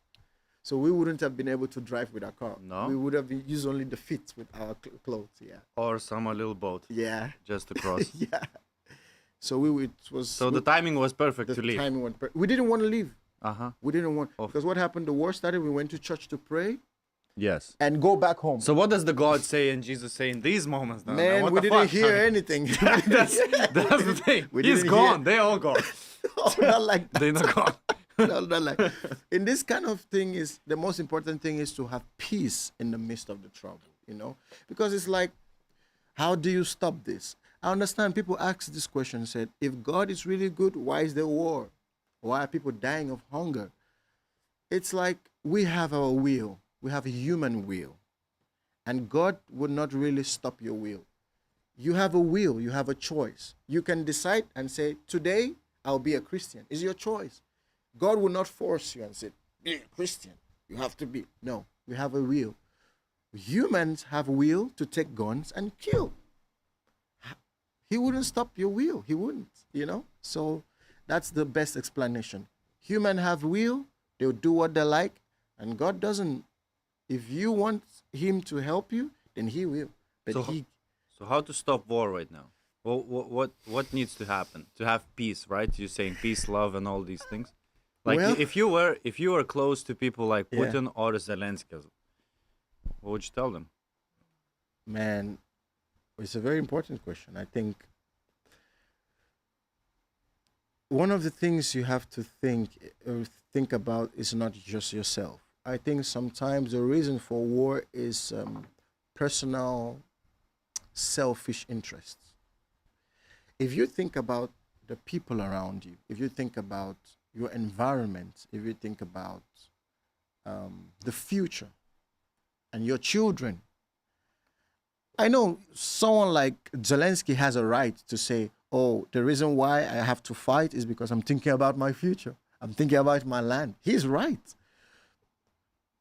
So we wouldn't have been able to drive with our car. No? We would have used only the feet with our clothes. Yeah. Or a little boat Yeah. just to cross. Yeah. So it was. So the timing was perfect the to leave. timing went. We didn't want to leave. We didn't want Of- because what happened? The war started. We went to church to pray Yes. and go back home. So what does the God say and Jesus say in these moments? Now? Man, What we the didn't fuck? hear anything. that's the thing. We He's didn't gone. hear- They all gone. Oh, not like that. They're not gone. No, not like. In this kind of thing, is the most important thing is to have peace in the midst of the trouble. You know, because it's like, how do you stop this? I understand people ask this question. Said, if God is really good, why is there war? Why are people dying of hunger? It's like we have our will. We have a human will. And God would not really stop your will. You have a will, you have a choice. You can decide and say, today I'll be a Christian. It's your choice. God will not force you and say, be a Christian. You have to be. No, we have a will. Humans have a will to take guns and kill. He wouldn't stop your will. He wouldn't, So that's the best explanation. Humans have will. They'll do what they like. And God doesn't. If you want him to help you, then he will. But so how to stop war right now? What needs to happen to have peace, right? You're saying peace, love, and all these things. Like, if you were close to people like Putin or Zelensky, what would you tell them? Man, it's a very important question. I think one of the things you have to think about is not just yourself. I think sometimes the reason for war is personal, selfish interests. If you think about the people around you, if you think about your environment, if you think about the future and your children, I know someone like Zelensky has a right to say, oh, the reason why I have to fight is because I'm thinking about my future. I'm thinking about my land. He's right.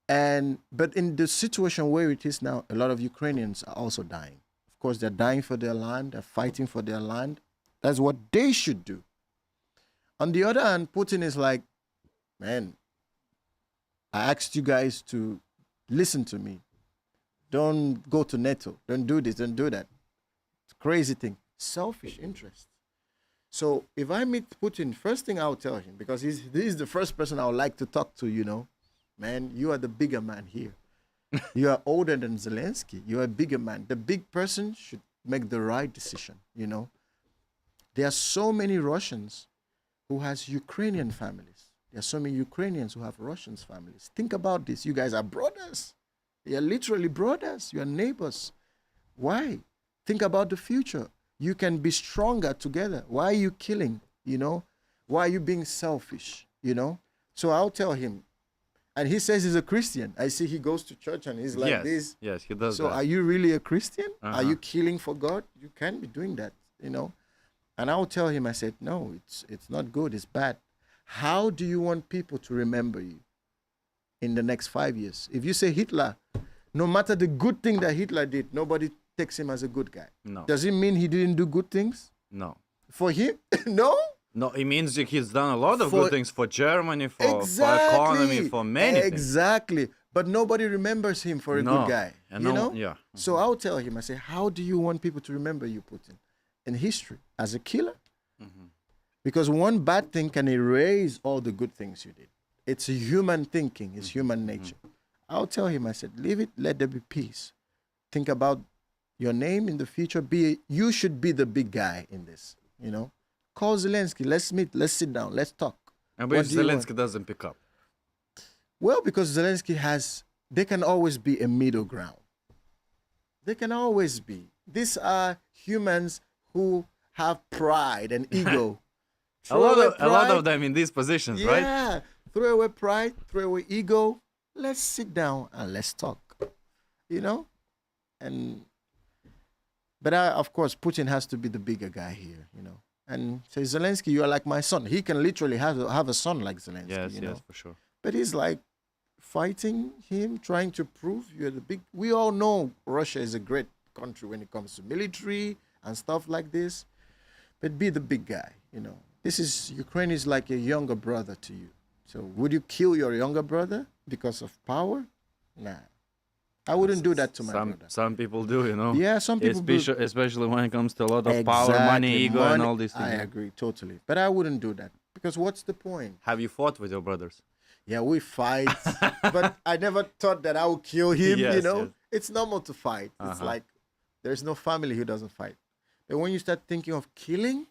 But in the situation where it is now, a lot of Ukrainians are also dying. Of course, they're dying for their land. They're fighting for their land. That's what they should do. On the other hand, Putin is like, man, I asked you guys to listen to me. Don't go to NATO. Don't do this. Don't do that. It's a crazy thing. Selfish interest. So if I meet Putin, first thing I'll tell him, because he's the first person I would like to talk to, man, you are the bigger man here. You are older than Zelensky. You are a bigger man. The big person should make the right decision, There are so many Russians who has Ukrainian families. There are so many Ukrainians who have Russian families. Think about this. You guys are brothers. You are literally brothers. You are neighbors. Why? Think about the future. You can be stronger together. Why are you killing? Why are you being selfish? So I'll tell him. And he says he's a Christian. I see he goes to church and he's like this. Yes, he does. So are you really a Christian? Are you killing for God? You can't be doing that, And I'll tell him, I said, no, it's not good. It's bad. How do you want people to remember you in the next 5 years? If you say Hitler, no matter the good thing that Hitler did, nobody takes him as a good guy. No. Does it mean he didn't do good things? No. For him? No? No, it means that he's done a lot of good things for Germany, for economy, for many things. Exactly. But nobody remembers him for a good guy. Yeah. So I'll tell him, I say, how do you want people to remember you, Putin? In history, as a killer? Because one bad thing can erase all the good things you did. It's a human thinking. It's human nature. I'll tell him, I said, leave it, let there be peace. Think about your name in the future. You should be the big guy in this, Call Zelensky. Let's meet. Let's sit down. Let's talk. And but if Zelensky doesn't pick up? Well, because Zelensky they can always be a middle ground. They can always be. These are humans who have pride and ego. a lot of them in these positions, right? Yeah. Throw away pride, throw away ego. Let's sit down and let's talk. But of course, Putin has to be the bigger guy here, And say, Zelensky, you are like my son. He can literally have a son like Zelensky. Yes, for sure. But he's like fighting him, trying to prove you're the big. We all know Russia is a great country when it comes to military and stuff like this. But be the big guy, Ukraine is like a younger brother to you. So would you kill your younger brother because of power? Nah. I wouldn't do that to my brother. Some people do, Yeah, some people do. Especially when it comes to a lot of power, money, ego, and all these things. I agree, totally. But I wouldn't do that. Because what's the point? Have you fought with your brothers? Yeah, we fight. But I never thought that I would kill him, Yes. It's normal to fight. It's like there's no family who doesn't fight. But when you start thinking of killing,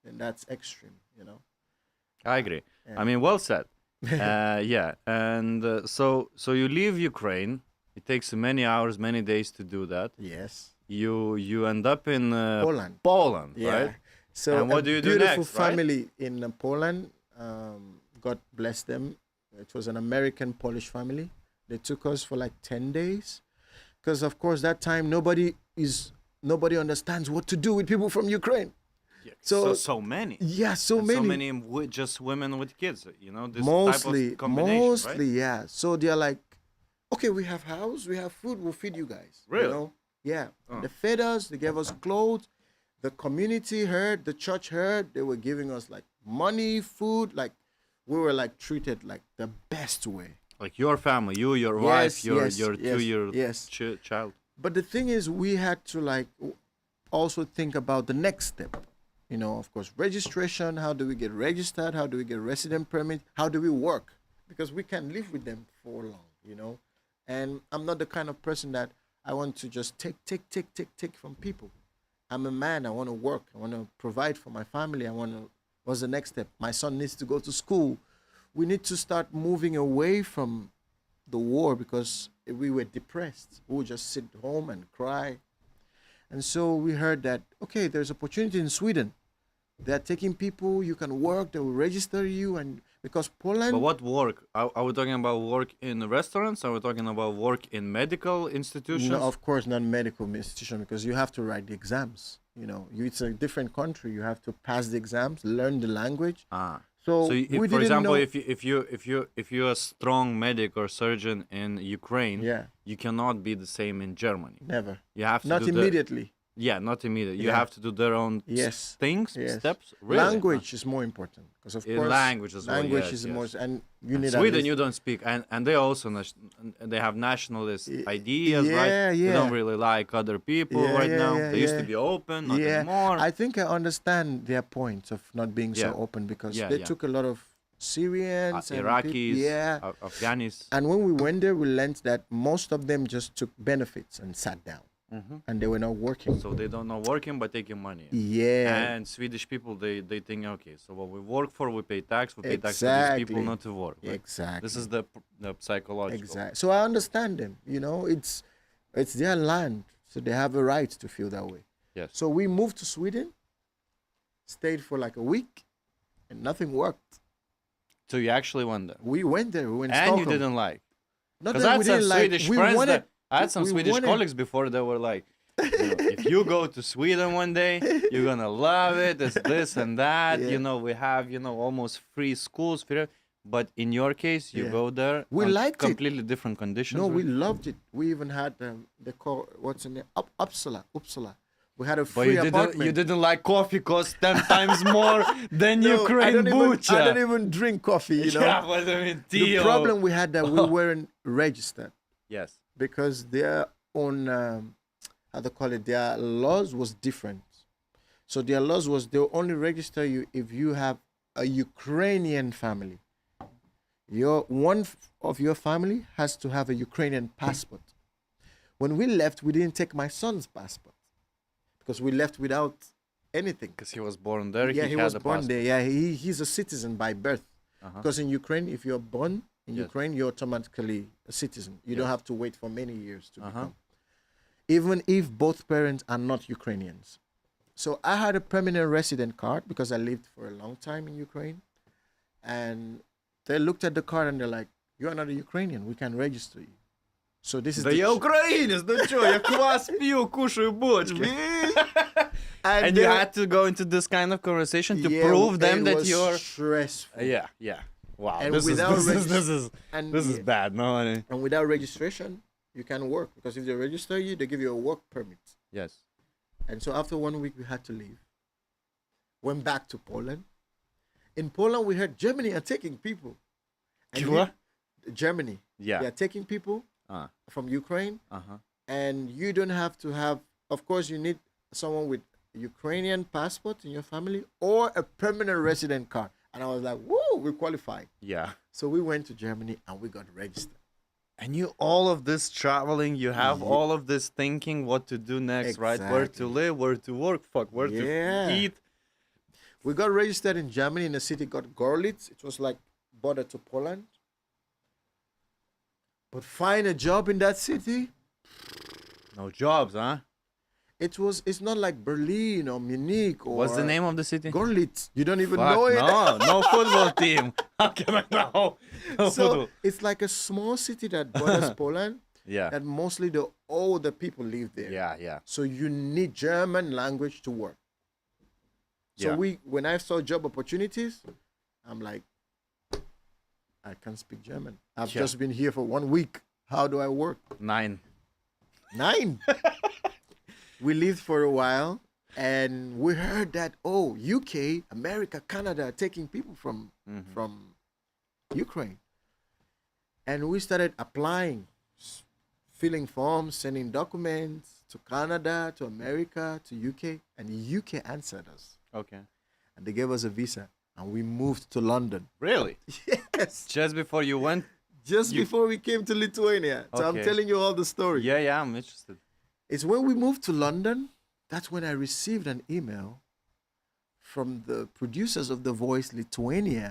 then that's extreme, I agree. Yeah. I mean, well said. Yeah. And so you leave Ukraine. It takes many hours, many days to do that. Yes. You end up in Poland, right? So and what do you do next? Beautiful family in Poland. God bless them. It was an American-Polish family. They took us for like 10 days. Because, of course, that time nobody is nobody understands what to do with people from Ukraine. Yeah, So many. Yeah, so And many. so many just women with kids. This Mostly, type of combination, right? yeah. So they're like, okay, we have house, we have food, we'll feed you guys. Really? Yeah. Oh. They fed us, they gave us clothes. The community heard, the church heard. They were giving us like money, food. Like we were like treated like the best way. Like your family, you, your wife, your 2-year child. But the thing is, we had to like also think about the next step. Of course, registration. How do we get registered? How do we get resident permit? How do we work? Because we can't live with them for long, And I'm not the kind of person that I want to just take from people. I'm a man. I want to work. I want to provide for my family. What's the next step? My son needs to go to school. We need to start moving away from the war because we were depressed. We would just sit home and cry. And so we heard that, okay, there's opportunity in Sweden. They're taking people, you can work, they will register you, and because Poland... But what work? Are we talking about work in restaurants? Are we talking about work in medical institutions? No, of course, not medical institution, because you have to write the exams. It's a different country. You have to pass the exams, learn the language. So for example, if you're a strong medic or surgeon in Ukraine, you cannot be the same in Germany. Never. You have to not immediately. Not immediately. You have to do their own steps. Really? Language is more important because of course language as well. Language is more, and you need. Sweden, you don't speak, and they also they have nationalist ideas, right? They don't really like other people right now. They used to be open, not anymore. I think I understand their point of not being so open because they took a lot of Syrians, and Iraqis, Afghanis, and when we went there, we learned that most of them just took benefits and sat down. And they were not working. So they don't know working but taking money. Yeah. And Swedish people, they think, okay, so what we work for, we pay tax for these people not to work. Right? Exactly. This is the psychological. Exactly. So I understand them. It's their land, so they have a right to feel that way. Yes. So we moved to Sweden, stayed for like a week, and nothing worked. So you actually went there? We went there. We went to and Stockholm. You didn't like? Because I had some Swedish friends that I had some Swedish colleagues before that were like, if you go to Sweden one day, you're gonna love it. It's this and that. We have almost free schools. But in your case, you go there. We liked completely different conditions. No, we loved it. We even had what's in there? Uppsala. We had a free apartment. You didn't like coffee, cost 10 times more than Ukraine Bucha. I don't even drink coffee. Yeah, but I mean, the problem we had that we weren't registered. Yes. Because their own, their laws was different. So their laws was they'll only register you if you have a Ukrainian family. One of your family has to have a Ukrainian passport. When we left, we didn't take my son's passport because we left without anything. Because he was born there. Yeah, he was born there. Yeah, he's a citizen by birth. Because in Ukraine, if you're born in Ukraine, you're automatically a citizen. You don't have to wait for many years to become. Even if both parents are not Ukrainians. So I had a permanent resident card because I lived for a long time in Ukraine. And they looked at the card and they're like, "You are not a Ukrainian. We can register you." So this is я українець, ну чо, я квас п'ю, кушаю бочки. And you had to go into this kind of conversation to prove them that you're stressful. Yeah. Wow. And this is bad, no? And without registration, you can work because if they register you, they give you a work permit. Yes. And so after 1 week, we had to leave. Went back to Poland. In Poland, we heard Germany are taking people. And Germany. Yeah. They are taking people from Ukraine. And you don't have to have, of course, you need someone with a Ukrainian passport in your family or a permanent resident card. And I was like, whoa, we qualified. Yeah. So we went to Germany and we got registered. And all of this traveling, you have all of this thinking what to do next, right? Where to live, where to work, where to eat. We got registered in Germany in a city called Gorlitz. It was like border to Poland. But find a job in that city? No jobs, huh? It's not like Berlin or Munich or... What's the name of the city? Gorlitz. You don't even know it? No football team. How can I know? So it's like a small city that borders Poland. Yeah. that mostly the older people live there. Yeah. So you need German language to work. So Yeah. when I saw job opportunities, I'm like, I can't speak German. I've Yeah. just been here for 1 week. How do I work? 9. 9. We lived for a while, and we heard that UK, America, Canada are taking people from Ukraine, and we started applying, filling forms, sending documents to Canada, to America, to UK, and the UK answered us, Okay. and they gave us a visa, and we moved to London. Really? Yes, Just before you went? just before we came to Lithuania. So I'm Okay. telling you all the story. Yeah, I'm interested. It's when we moved to London, that's when I received an email from the producers of The Voice Lithuania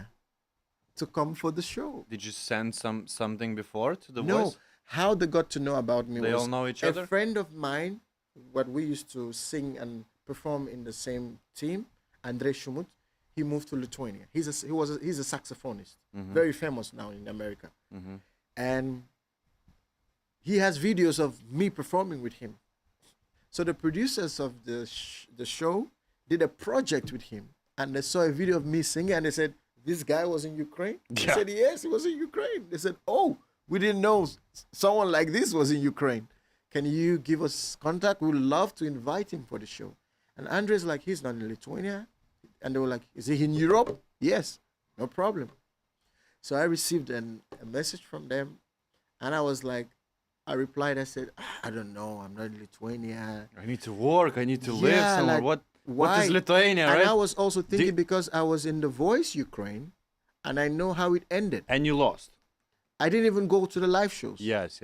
to come for the show. Did you send something before to the No, voice? how they got to know about me They was all know each a other? friend of mine, what we used to sing and perform in the same team, Andrei Shumut, he moved to Lithuania. He's a saxophonist, very famous now in America. And he has videos of me performing with him. So the producers of the show did a project with him, and they saw a video of me singing, and they said, "This guy was in Ukraine." I Yeah. said, "Yes, he was in Ukraine." They said, "Oh, we didn't know someone like this was in Ukraine. Can you give us contact? We'd love to invite him for the show." And Andre's like, "He's not in Lithuania," and they were like, "Is he in Europe?" "Yes, no problem." So I received a message from them, and I was like, I replied, I said, "I don't know, I'm not in Lithuania." I need to work. I need to live Yeah, somewhere. like, What why? is Lithuania, And right? I was also thinking because I was in The Voice Ukraine, and I know how it ended. And you lost. I didn't even go to the live shows. Yes.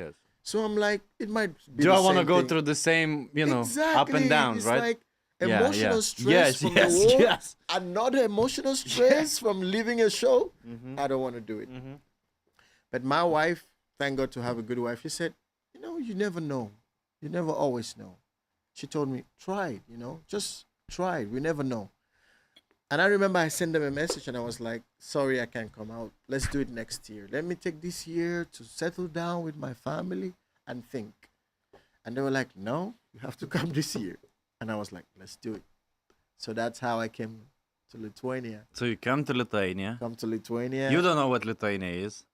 So I'm like, it might be Do the I want to same go thing. through the same, Exactly. up and downs, It's right? like Yeah, emotional yeah. stress from Yes, the war, yes. another emotional stress from leaving a show. I don't want to do it. But my wife, thank God to have a good wife, she said, you never know. You never always know. She told me, try it, just try it. We never know. And I remember I sent them a message and I was like, sorry, I can't come out. Let's do it next year. Let me take this year to settle down with my family and think. And they were like, no, you have to come this year. And I was like, let's do it. So that's how I came to Lithuania. So you come to Lithuania. Come to Lithuania. You don't know what Lithuania is.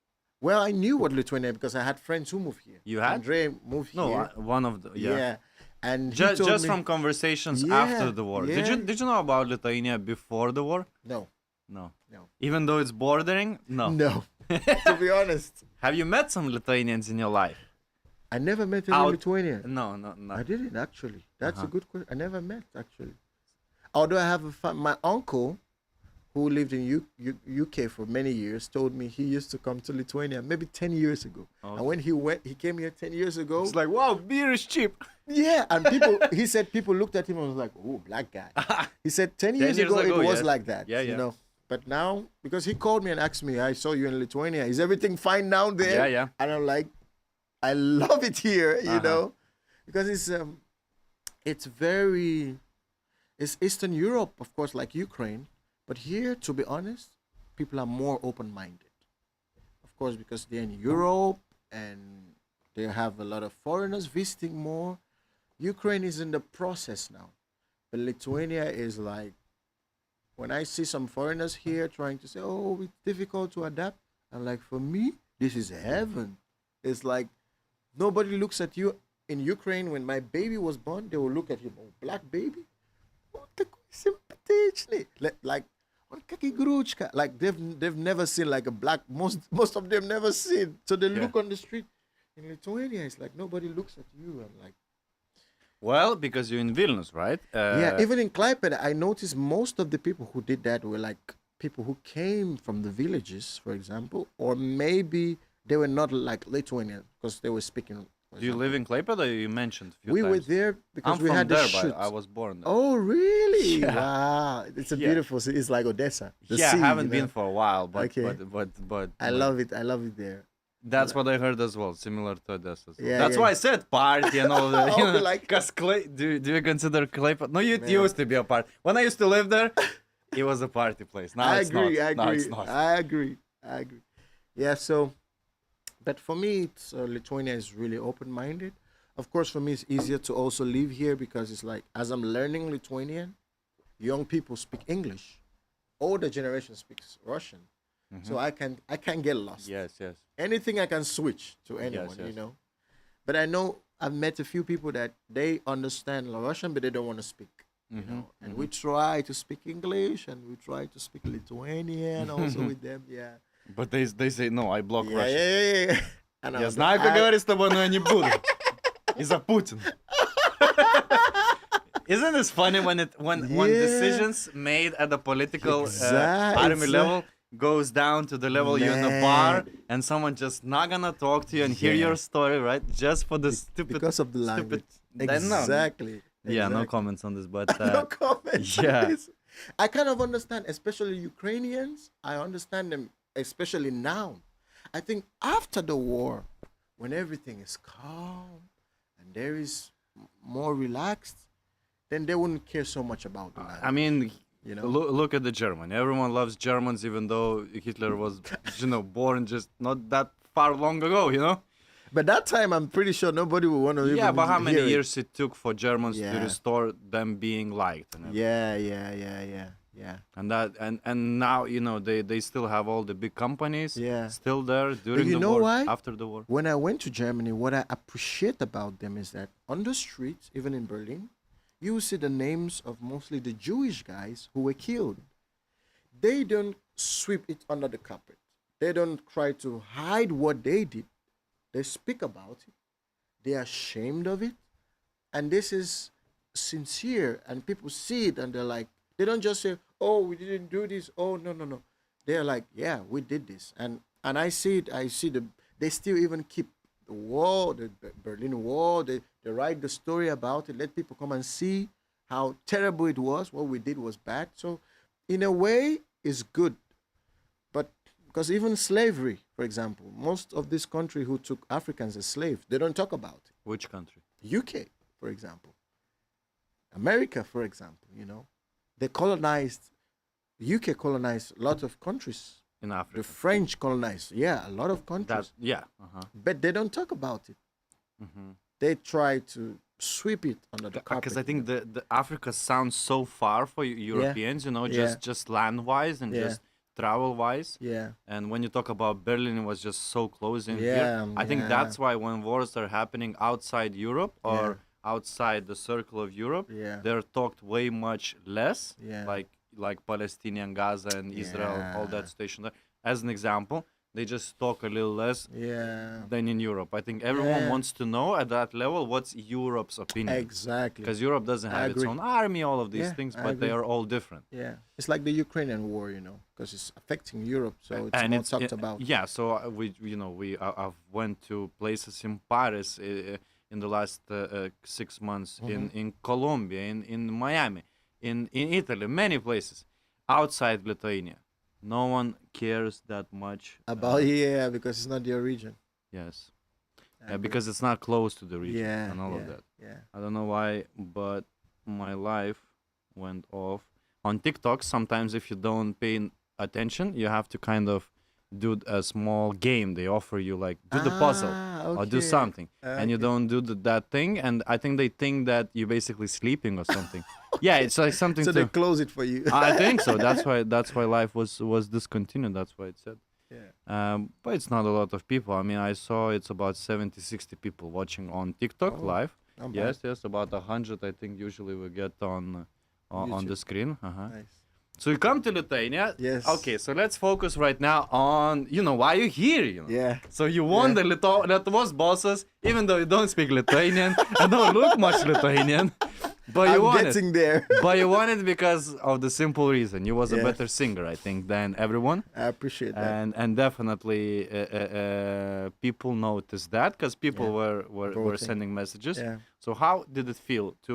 Well, I knew what Lithuania because I had friends who moved here. You had? Andre moved No, here. one of the Yeah. And he Just told me, from conversations Yeah, after the war. yeah. Did you know about Lithuania before the war? No. No. No. Even though it's bordering? No. No. To be honest. Have you met some Lithuanians in your life? I never met any Out- Lithuanian. No. I didn't actually. That's a good question. I never met actually. Although I have my uncle who lived in UK for many years told me he used to come to Lithuania maybe 10 years ago. And when he came here 10 years ago. It's like, wow, beer is cheap. Yeah, and he said people looked at him and was like, oh, black guy. He said 10 years, 10 years ago ago, it was yes. like that. Yeah, yeah. You know. But now, because he called me and asked me, I saw you in Lithuania. Is everything fine down there? Yeah. And I'm like, I love it here, you know. Because it's Eastern Europe, of course, like Ukraine. But here, to be honest, people are more open-minded. Of course, because they're in Europe and they have a lot of foreigners visiting more. Ukraine is in the process now. But Lithuania is like, when I see some foreigners here trying to say, oh, it's difficult to adapt, I'm like, for me, this is heaven. It's like, nobody looks at you in Ukraine. When my baby was born, they will look at him, oh, black baby? Oh, такой симпатичный. Like they've never seen like a black, most of them never seen. So they look on the street. In Lithuania, it's like nobody looks at you. I'm like, Well, because you're in Vilnius, right? yeah, even in Klaipėda, I noticed most of the people who did that were like people who came from the villages, for example, or maybe they were not like Lithuanian because they were speaking. Do you live in Klaipėda? You mentioned a few We times. were there because I'm we from had there, the shoot. but I was born there. Oh, really? Yeah. Wow. It's a beautiful city. It's like Odessa. The yeah, sea, I haven't you been know? for a while, but Okay. but I love it. I love it there. that's what I heard as well, similar to Odessa. So Yeah, that's yeah. why I said party and all that. Oh, like- Because do you consider Klaipėda? No, it Man. used to be a party. When I used to live there, it was a party place. Now I it's agree. not. I Now agree. it's not. I agree. Yeah. So But for me, it's Lithuania is really open-minded. Of course, for me, it's easier to also live here because it's like as I'm learning Lithuanian, young people speak English, older generation speaks Russian, so I can get lost. Yes, yes. Anything I can switch to anyone, yes. you know. But I know I've met a few people that they understand Russian, but they don't want to speak. You know, and we try to speak English and we try to speak Lithuanian also with them. Yeah. But they say no, I block Yeah, Russia. yeah. And I Я was знаю, like, как говорить с тобой, но я не буду. Из-за Путина. Isn't this funny when decisions made at the political army level goes down to the level you're in a bar and someone just not gonna talk to you and hear your story, right? Just for the stupid because of the language. Exactly. Yeah, no comments on this, but no comments. yeah. On this. I kind of understand, especially Ukrainians. I understand them, especially now. I think after the war, when everything is calm and there is more relaxed, then they wouldn't care so much about the language. I mean, you know, look at the German. Everyone loves Germans, even though Hitler was, born just not that far long ago, you know. But that time, I'm pretty sure nobody would want to. Yeah, but how many hear years it took for Germans to Yeah. restore them being liked? And everything. Yeah. And that and now they still have all the big companies still there during you the know war, why? after the war. When I went to Germany, what I appreciate about them is that on the streets, even in Berlin, you will see the names of mostly the Jewish guys who were killed. They don't sweep it under the carpet. They don't try to hide what they did. They speak about it. They are ashamed of it. And this is sincere. And people see it and they're like, they don't just say, oh, we didn't do this. Oh, no. They're like, yeah, we did this. And I see it. They still even keep the wall, the Berlin Wall. They write the story about it. Let people come and see how terrible it was. What we did was bad. So in a way, it's good. But because even slavery, for example, most of this country who took Africans as slaves, they don't talk about it. Which country? UK, for example. America, for example, They colonized, UK colonized a lot of countries. In Africa. The French colonized, a lot of countries. But they don't talk about it. They try to sweep it under the carpet. Because I think the Africa sounds so far for Europeans, just land-wise and just travel-wise. Yeah. And when you talk about Berlin, it was just so close in here. I think that's why when wars are happening outside Europe or outside the circle of Europe, they're talked way much less, like Palestinian, Gaza, and Israel, all that station there. As an example, they just talk a little less than in Europe. I think everyone wants to know at that level what's Europe's opinion. Exactly. Because Europe doesn't have its own army, all of these things, but they are all different. Yeah. It's like the Ukrainian war, because it's affecting Europe, so it's not talked about. Yeah, so I've went to places in Paris in the last 6 months, in Colombia, in Miami, in Italy, many places outside Lithuania. No one cares that much about because it's not your region. Yes, because it's not close to the region and all of that. Yeah, I don't know why, but my life went off on TikTok. Sometimes if you don't pay attention, you have to kind of do a small game. They offer you like do the puzzle or do something, and you don't do that thing, and I think they think that you're basically sleeping or something. It's like something. So they close it for you. I think so. That's why life was discontinued. That's why it said. Yeah. But it's not a lot of people. I mean, I saw it's about 70-60 people watching on TikTok live. Yes, about 100. I think usually we get on the screen. Nice. So you come to Lithuania. Yes. Okay, so let's focus right now on, why you're here, Yeah. So you won the Lietuvos bosses, even though you don't speak Lithuanian and don't look much Lithuanian. But you won getting there. But you won it because of the simple reason. You was a better singer, I think, than everyone. I appreciate that. And definitely people noticed that because people were sending messages. Yeah. So how did it feel to,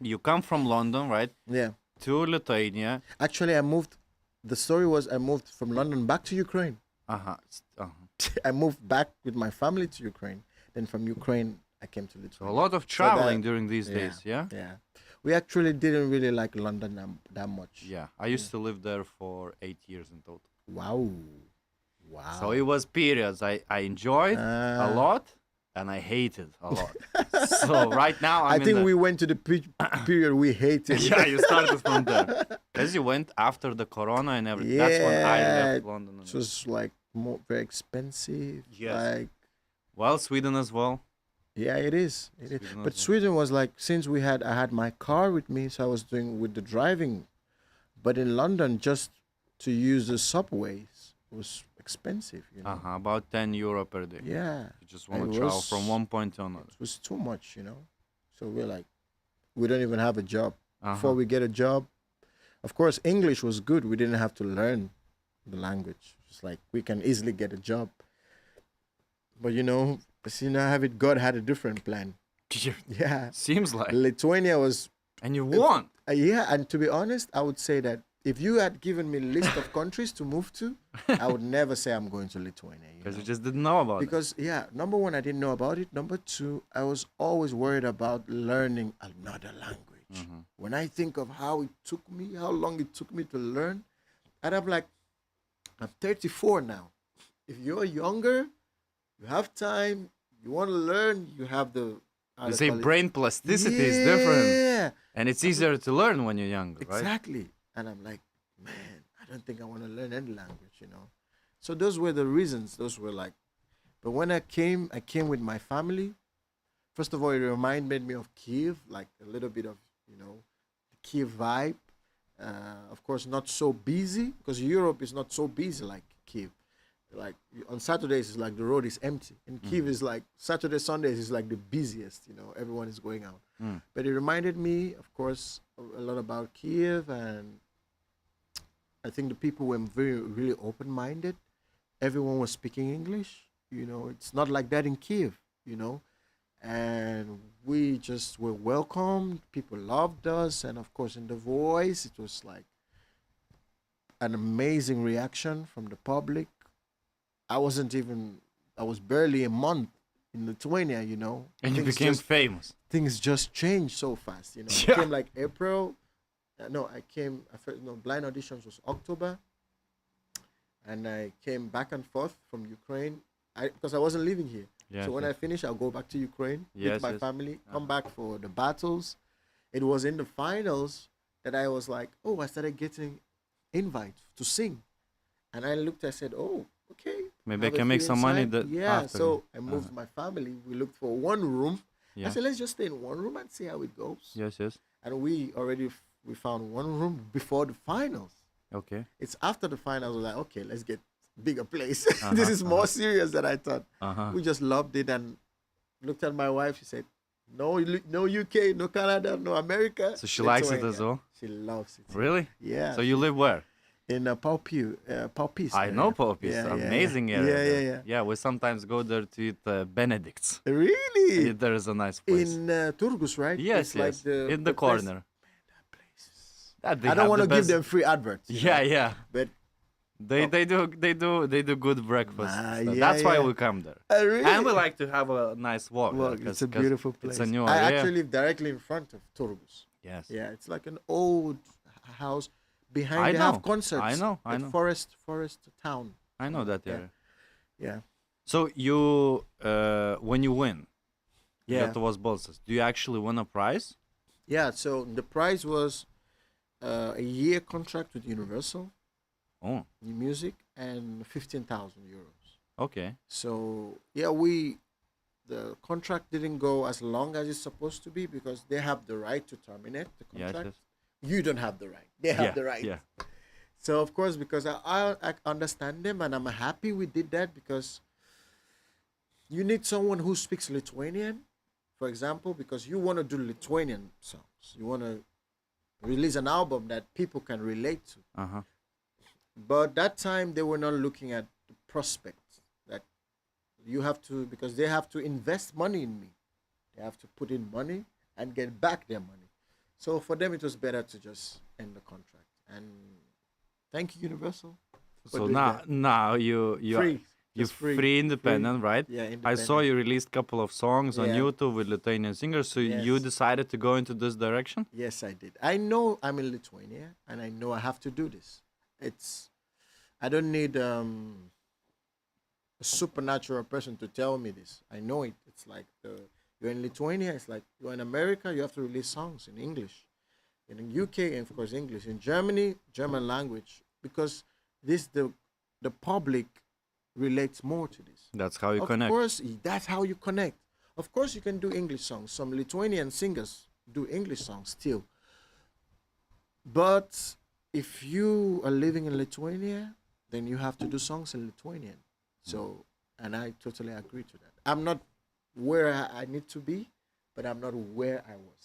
you come from London, right? Yeah. To Lithuania. Actually, the story was I moved from London back to Ukraine. I moved back with my family to Ukraine. Then from Ukraine, I came to Lithuania. So a lot of traveling during these days, yeah? Yeah. We actually didn't really like London that much. Yeah. I used to live there for 8 years in total. Wow. Wow. So it was periods I enjoyed a lot and I hated a lot. So right now I think we went to the period we hated. Yeah, you started from there. Because you went after the corona and everything. Yeah, that's when I left London. It was like very expensive. Yes. Like, well, Sweden as well. Yeah, it is. But Sweden was like, since I had my car with me, so I was doing with the driving. But in London, just to use the subways was expensive. You know? About €10 per day. Yeah. You just want to travel from one point to another. It was too much, you know. So we're like, we don't even have a job. Before we get a job, of course, English was good. We didn't have to learn the language. It's like we can easily get a job. But you know, God had a different plan. Yeah. Seems like. Lithuania was. And you won. Yeah, and to be honest, I would say that if you had given me a list of countries to move to, I would never say I'm going to Lithuania. Because you just didn't know about it. Because, yeah, number one, I didn't know about it. Number two, I was always worried about learning another language. When I think of how long it took me to learn, and I'm like, I'm 34 now. If you're younger, you have time, you want to learn, you have the... You say brain plasticity is different. And it's easier to learn when you're younger, right? Exactly. And I'm like, man, I don't think I want to learn any language, you know. So those were the reasons. Those were like, but when I came with my family. First of all, it reminded me of Kiev, like a little bit of, you know, the Kiev vibe. Of course, not so busy, because Europe is not so busy like Kiev. Like on Saturdays, it's like the road is empty. In Kiev, is like Saturday, Sundays is like the busiest. You know, everyone is going out. But it reminded me, of course, a lot about Kiev, and I think the people were really open-minded. Everyone was speaking English. You know, it's not like that in Kiev. You know, and we just were welcomed. People loved us, and of course, in The Voice, it was like an amazing reaction from the public. I was barely a month in Lithuania, you know. And you became famous. Things just changed so fast, you know. Yeah. I came like April. Blind auditions was October. And I came back and forth from Ukraine because I wasn't living here. Yes, so when I finish, I'll go back to Ukraine with my family, come back for the battles. It was in the finals that I was like, I started getting invites to sing. And I looked, I said, okay. Maybe I can make some money. So I moved my family. We looked for one room. I said, let's just stay in one room and see how it goes. Yes. And we found one room before the finals. Okay. It's after the finals, we're like, okay, let's get bigger place. This is more serious than I thought. We just loved it and looked at my wife. She said, no UK, no Canada, no America. So she likes it as well? She loves it. Really? Yeah. So you live where? In Paupys. I know Paupys. Amazing area. Yeah. We sometimes go there to eat Benedict's. Really? There is a nice place. In Turgus, right? Yes. Like in the corner. I don't want to give them free adverts. Yeah. But they do good breakfast. That's why we come there. Really? And we like to have a nice walk. It's a beautiful place. It's a new I actually live directly in front of Turgus. Yes. Yeah, it's like an old house. Behind they have concerts. I know. Forest Town. I know that area. Yeah. So you, when you win, Lietuvos Balsas, do you actually win a prize? Yeah. So the prize was a year contract with Universal. Oh. In music and 15,000 euros. Okay. So the contract didn't go as long as it's supposed to be because they have the right to terminate the contract. Yes. You don't have the right. They have the right. Yeah. So, of course, because I understand them and I'm happy we did that because you need someone who speaks Lithuanian, for example, because you want to do Lithuanian songs. You want to release an album that people can relate to. But that time, they were not looking at the prospect that you have to, because they have to invest money in me. They have to put in money and get back their money. So for them, it was better to just end the contract. And thank you, Universal. So now you're free independent, right? Yeah, independent. I saw you released a couple of songs on YouTube with Lithuanian singers. So you decided to go into this direction? Yes, I did. I know I'm in Lithuania, and I know I have to do this. I don't need a supernatural person to tell me this. I know it. It's like you're in Lithuania. It's like you're in America. You have to release songs in English. In the UK, and of course English. In Germany, German language, because the public relates more to this. That's how you Of connect. course, that's how you connect. Of course, you can do English songs. Some Lithuanian singers do English songs still. But if you are living in Lithuania, then you have to do songs in Lithuanian. So, and I totally agree to that. I'm not where I need to be, but I'm not where I was.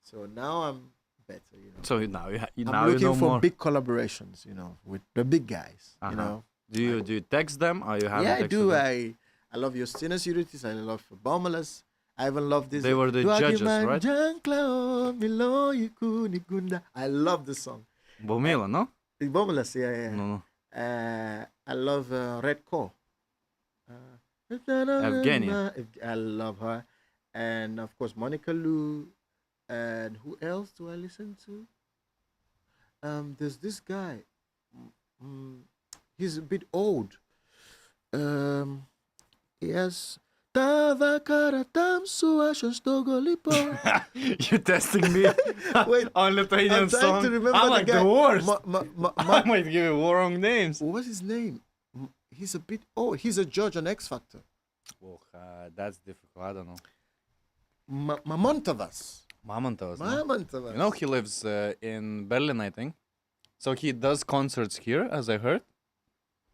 So now I'm better, you know. So now I'm looking know for more. big collaborations, you know, with the big guys, you know. Do you text them, or you have? Yeah, I do. I love Justinas Juritis. I love Baumalas. I even love this. They were the judges, right? I love this song. Baumila, no? Baumalas, yeah. No. I love Red Core. Evgenia. I love her. And of course, Monica Lou. And who else do I listen to? There's this guy. He's a bit old. Yes. You're testing me Wait, on Lithuanian I'm trying song. to remember I'm the like guy. the worst. I Ma- might give you wrong names. What's his name? He's a bit old. He's a judge on X Factor. Bucha, that's difficult. I don't know. Mamontovas. Mamontovas. No? Mamontovas. You know, he lives in Berlin, I think. So he does concerts here, as I heard.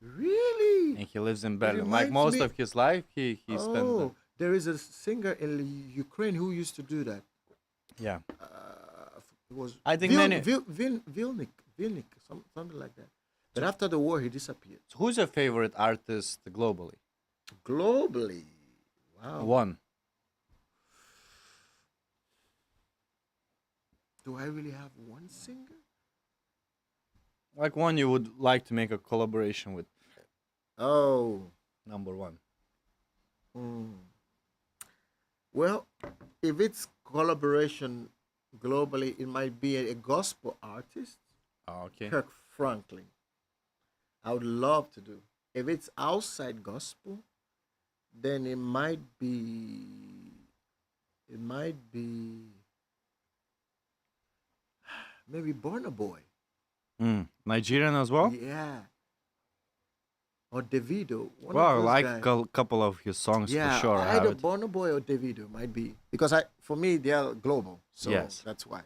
Really? And he lives in Berlin. reminds Like most me- of his life, he spent there. Oh, there is a singer in Ukraine who used to do that. Yeah. It was I think many- Vilnik, something like that. But after the war, he disappeared. So who's your favorite artist globally? Globally, wow. One. Do I really have one singer? Like one you would like to make a collaboration with. Oh. Number one. Well, if it's collaboration globally, it might be a gospel artist, Okay. Kirk Franklin. I would love to do. If it's outside gospel, then it might be maybe Burna Boy. Nigerian as well? Yeah. Or Davido. One Well, I of those like guys. a couple of his songs Yeah, for sure. I have either it. Burna Boy or Davido might be, because for me they are global, so Yes. that's why.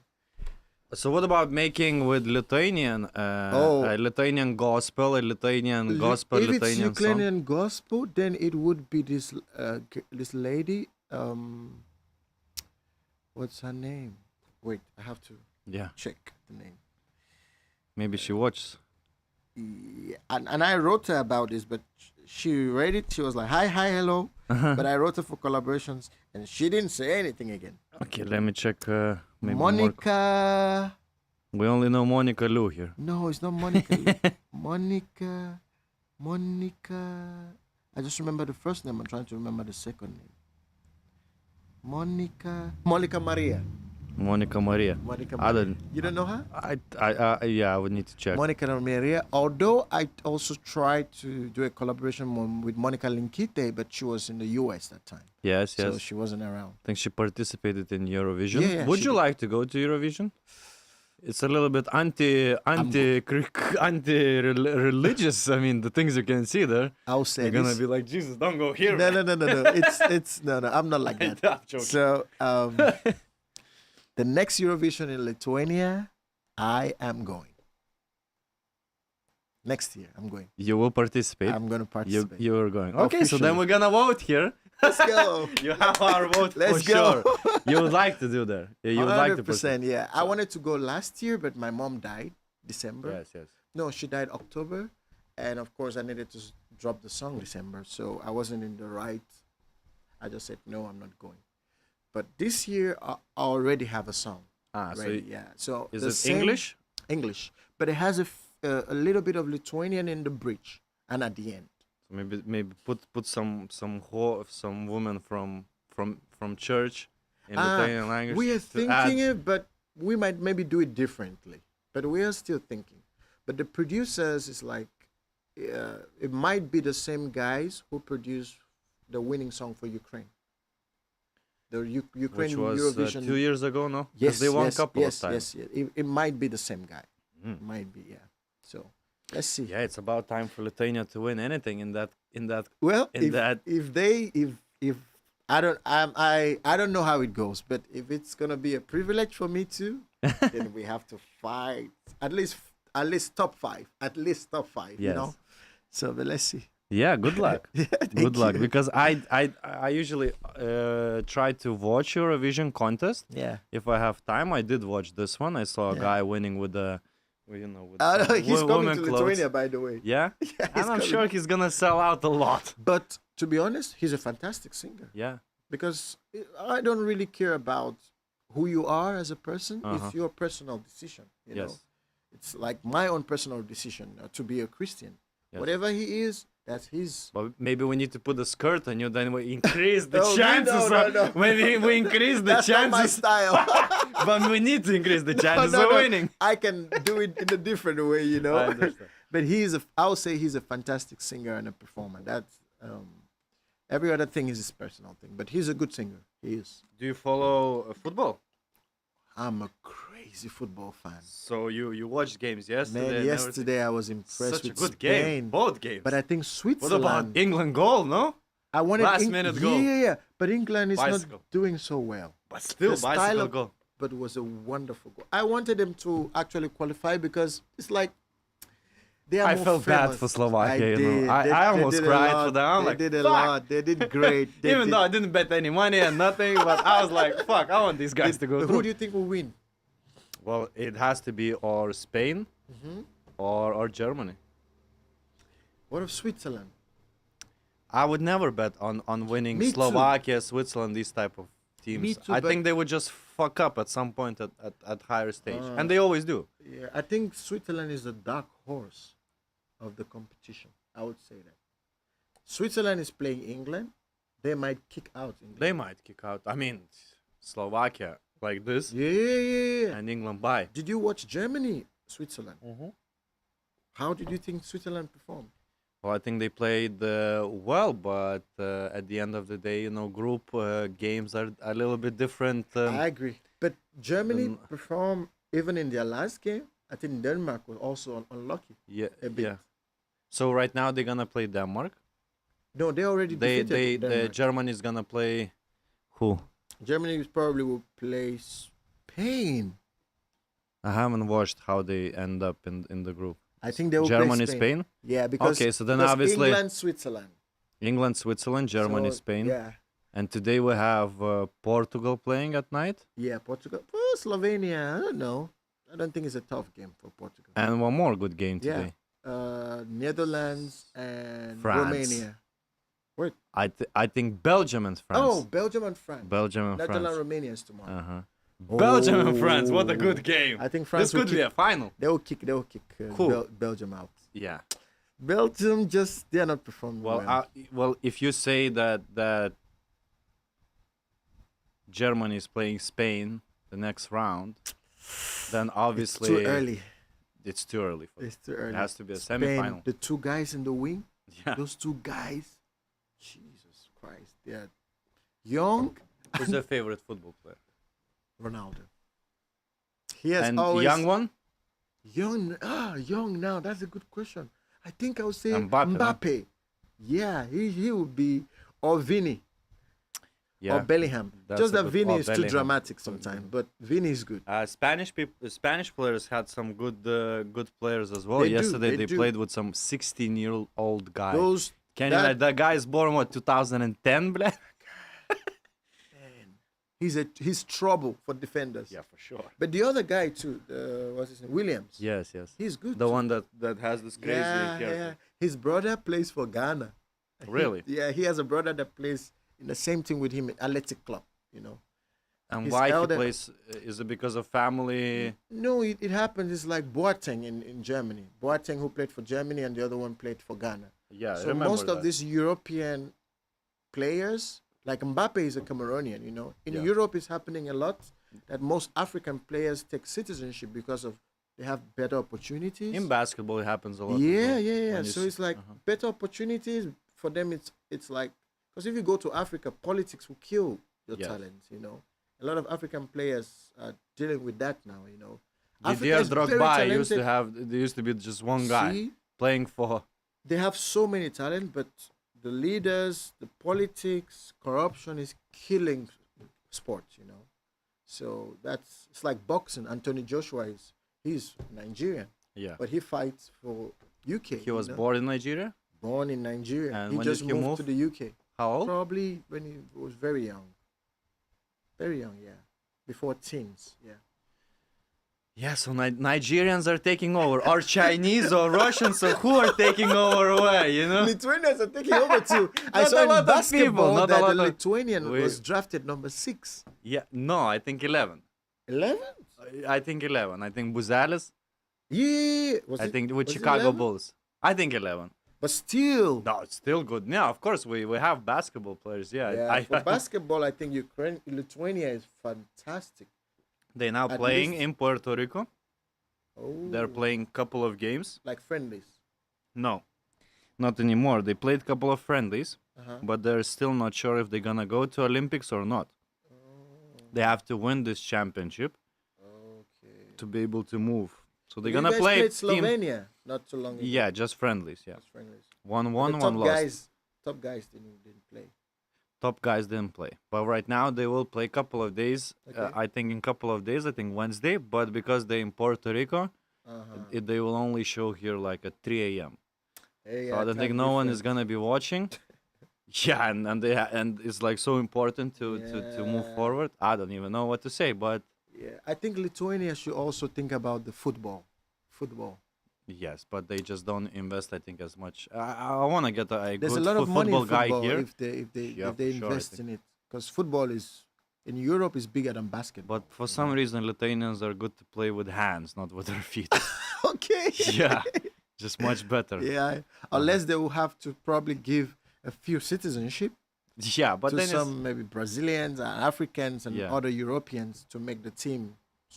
So what about making with Lithuanian, Lithuanian gospel, a Lithuanian gospel, If it's Lithuanian song? Ukrainian gospel, then it would be this this lady. What's her name? Wait, I have to Yeah, check the name. maybe she watches. Yeah, and I wrote her about this, but she read it. She was like, "Hi, hello," but I wrote her for collaborations, and she didn't say anything again. Okay, let me check. Maybe more. Monica. We only know Monica Lou here. No, it's not Monica. Monica. I just remember the first name. I'm trying to remember the second name. Monica Maria. Monica Maria. Monica I Maria. don't. You don't know her? Yeah, I would need to check. Monica Maria. Although I also tried to do a collaboration with Monica Linkite, but she was in the US that time. Yes. So she wasn't around. I think she participated in Eurovision. Yeah, Would she you did. like to go to Eurovision? It's a little bit anti-religious. I mean, the things you can see there. I'll say You're gonna this. be like, Jesus, don't go here. No. It's no. I'm not like that. I'm joking. So the next Eurovision in Lithuania, I am going. Next year, I'm going. You will participate. I'm going to participate. You are going. Okay, so then Officially. we're gonna vote here. Let's go. You have our vote Let's for go. sure. You would like to do that. Yeah, you would like to 100%, yeah. I wanted to go last year, but my mom died December. Yes. No, she died October. And of course, I needed to drop the song December. So I wasn't in the right. I just said, no, I'm not going. But this year, I already have a song. Ah, so Ready, yeah. So is the it same- English? English. But it has a little bit of Lithuanian in the bridge and at the end. So maybe put some woman from church in Lithuanian language. We are to thinking add- it, but we might maybe do it differently. But we are still thinking. But the producers is like, it might be the same guys who produced the winning song for Ukraine. The Ukraine Which was Eurovision 2 years ago, no? 'Cause Yes, they won yes, a couple yes, of times. yes, yes. It might be the same guy. Might be, yeah. So let's see. Yeah, it's about time for Lithuania to win anything in that Well, in that. if I don't know how it goes, but if it's gonna be a privilege for me too, then we have to fight at least top five, you Yes. know. So, but let's see. Yeah, good luck. Yeah, Good thank luck, you. because I usually try to watch Eurovision contest Yeah. if I have time. I did watch this one. I saw a Yeah. guy winning with the, with He's some coming woman to clothes. Lithuania, by the way. Yeah, Yeah, he's and I'm coming. sure he's gonna sell out a lot. But to be honest, he's a fantastic singer. Yeah, Because I don't really care about who you are as a person. Uh-huh. It's your personal decision. You know, yes, it's like my own personal decision to be a Christian. Yes. Whatever he is, that's his. but maybe we need to put a skirt on you. Then we increase the No, chances. no. Maybe we increase the That's not my chances. style. But we need to increase the chances No, of no. winning. I can do it in a different way, you know. I understand. But I would say he's a fantastic singer and a performer. That's every other thing is his personal thing. But he's a good singer. He is. Do you follow football? I'm a crazy football fan. So you watched games yesterday? Man, and yesterday I was impressed Such a with good Spain. game. Both games. But I think What Switzerland. about England goal? No, I wanted last-minute yeah, goal? Yeah. But England is Bicycle. not doing so well. but still The style bicycle of- goal. But it was a wonderful goal. I wanted them to actually qualify because it's like they are I more felt bad famous. for Slovakia. did. I almost did a cried lot. for them. I'm They like, did a fuck. lot. They did great. They Even did- though I didn't bet any money and nothing, but I was like, fuck, I want these guys to go Who through. do you think will win? Well, it has to be or Spain Mm-hmm. or Germany. What of Switzerland? I would never bet on winning Me too. Slovakia, Switzerland, these type of teams. Me too, I but- think they would just fuck up at some point at higher stage, Ah. and they always do. Yeah, I think Switzerland is the dark horse of the competition. I would say that. Switzerland is playing England. They might kick out England. They might kick out. I mean, Slovakia like this, Yeah. and England by. Did you watch Germany, Switzerland? Mm-hmm. How did you think Switzerland performed? Well, I think they played well, but at the end of the day, group games are a little bit different. I agree. But Germany um, performed even in their last game. I think Denmark was also unlucky. yeah, a bit. yeah. So right now they're gonna play Denmark. No, they already defeated Denmark. Germany is gonna play who? Germany probably will play Spain. I haven't watched how they end up in the group. I think they will Germany, play Spain. Yeah, because Okay, so then because obviously- England, Switzerland. England, Switzerland, Germany, So, Spain, Yeah, and today we have Portugal playing at night, yeah, Portugal. Oh, Slovenia. I don't know. I don't think it's a tough game for Portugal. and one more good game Yeah. today. Netherlands and France. Romania. Wait. I think Belgium and France. Oh, Belgium and France. Belgium and Netherlands, France. Romania is tomorrow. Uh-huh. Belgium and France. What a good game. I think France This will could be kick, a final. They will kick Cool. Belgium out. Yeah. Belgium they're not performing Well, well. well, if you say that Germany is playing Spain the next round, then obviously it's too early. It's too early for It's too early. It has to be a Spain, semi-final. the two guys in the wing, Yeah. those two guys, Jesus Christ, they're young. Who's your favorite football player? Ronaldo. He has And always young one? young now. That's a good question. I think I would say Mbappe, huh? Mbappe. Yeah, he would be or Vinny Yeah. or Bellingham. That's Just a that good- Vinny or is too Bellingham. dramatic sometimes, but Vinny is good. Spanish players had some good players as well. They do, Yesterday they they do. played with some 16-year-old guy. Those Can you that- that guy is born what 2010, blah? he's trouble for defenders. Yeah, for sure. But the other guy too, what's his name? Williams. Yes. He's good. The too. one that has this crazy haircut. Yeah. His brother plays for Ghana. Really? Yeah, he has a brother that plays in the same team with him, Athletic Club. And His why elder- he plays? Is it because of family? No, it happens. It's like Boateng in Germany. Boateng who played for Germany and the other one played for Ghana. Yeah, I So remember most that. of these European players, like Mbappe is a Cameroonian, In Yeah. Europe it's happening a lot that most African players take citizenship because of they have better opportunities. In basketball, it happens a lot. Yeah, as well. yeah, yeah. When you So s- it's like better opportunities for them. It's like, because if you go to Africa, politics will kill your Yes. talent. You know, a lot of African players are dealing with that now. You know, Didier is very Drogba used to talented. have. There used to be just one guy See, playing for. they have so many talent, but the leaders, the politics, corruption is killing sports. You know, so it's like boxing. Anthony Joshua he's Nigerian, Yeah. but he fights for UK. He was you know? born in Nigeria. Born in Nigeria. And He when just did he moved move? to the UK. How old? Probably when he was very young. Very young, yeah. Before teens, yeah. Yeah, so Nigerians are taking over, or Chinese or Russians, so who are taking over where, you know? Lithuanians are taking over too. I Not saw a in lot of basketball people, not a that lot the of- Lithuanian We- was drafted number 6. Yeah, no, I think 11. 11? I think 11. I think Buzalis. Yeah. I think with was it Chicago 11? Bulls. I think 11. But still. No, it's still good. Yeah, of course, we have basketball players. Yeah, Yeah, for basketball, I think Lithuania is fantastic. they're now at playing least- in Puerto Rico. Oh. They're playing couple of games. Like friendlies. No, not anymore. They played couple of friendlies, Uh-huh. but they're still not sure if they're gonna go to Olympics or not. They have to win this championship Okay. to be able to move. So they're You gonna guys play played team. Slovenia not too long ago. Yeah, just friendlies. Yeah, Just friendlies. one But won, the one lost. top guys didn't play. Top guys didn't play, but right now they will play couple of days. Okay. I think in couple of days. I think Wednesday. But because they're in Puerto Rico, they will only show here like at 3 a.m. Hey, So I don't think no one is gonna be watching. Yeah, and it's like so important to move Yeah. forward. I don't even know what to say, but Yeah, I think Lithuania should also think about the football. yes, but they just don't invest. I think as much. I want to get a There's good a lot of money football in guy football here. if they Yeah, if they for sure, I invest think. in it, because football is in Europe is bigger than basketball. But for some reason, Lithuanians are good to play with hands, not with their feet. Okay. Yeah, just much better. Yeah, unless they will have to probably give a few citizenship Yeah, but to then it's, some maybe Brazilians and Africans and Yeah. other Europeans to make the team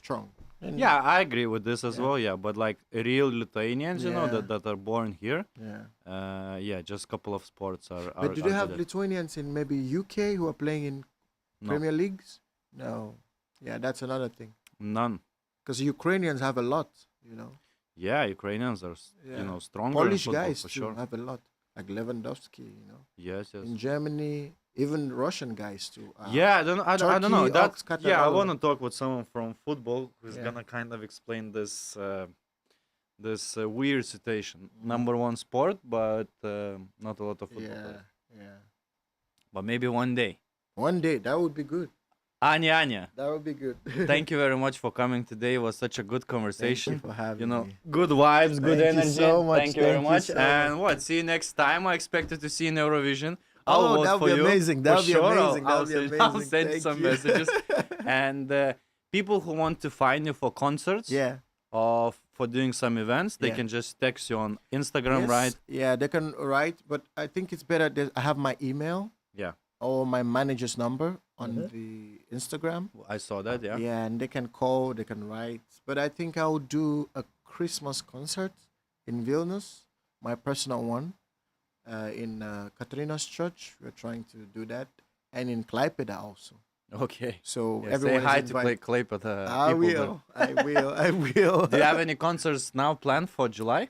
strong. And yeah, I agree with this as Yeah. well. Yeah, but like real Lithuanians, you know, Yeah. that are born here. yeah. Yeah, just couple of sports are. But do they have good at- Lithuanians in maybe UK who are playing in No. Premier Leagues? No. Yeah, that's another thing. None? Because Ukrainians have a lot, you know. Yeah, Ukrainians are Yeah. you know stronger Polish in football guys for too sure. have a lot, like Lewandowski, you know. Yes, yes. In Germany, even Russian guys too. Yeah, I don't know. Turkey, That's Ox, yeah. I Qatar, want to talk with someone from football who's Yeah. gonna kind of explain this weird situation. Mm. Number one sport, but not a lot of football. Yeah, players. yeah. But maybe one day. One day that would be good. Anyanya, That would be good. thank you very much for coming today. It was such a good conversation. Thank you for having You know, me. good vibes, good Thank you energy. so much, Thank you very thank you much. so And what? See you next time. I expected to see you in Eurovision. I'll Oh, vote that for would be you. amazing. For That would be sure. amazing. That I'll would be send, I'll amazing. send Thank some you. messages. And people who want to find you for concerts Yeah. or for doing some events, they Yeah. can just text you on Instagram, Yes, right? Yeah, they can write, but I think it's better that I have my email Yeah, or my manager's number on the Instagram. I saw that. Yeah. Yeah, and they can call, they can write. But I think I will do a Christmas concert in Vilnius, my personal one, in Katarina's church. We're trying to do that, and in Klaipėda also. Okay. So Yeah, say everyone hi is to invited. Klaipėda I people there. will. I will. I will. Do you have any concerts now planned for July?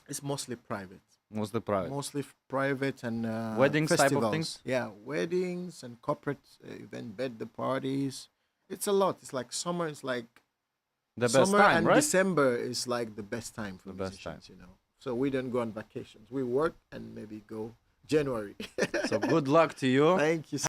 It's mostly private. Mostly private. Mostly private and Weddings type of festivals. things? Yeah, weddings and corporate event, birthday parties. It's a lot. It's like summer. It's like The best summer time, and right? December is like the best time for The best time. musicians. You know, so we don't go on vacations. We work and maybe go January. So good luck to you. Thank you.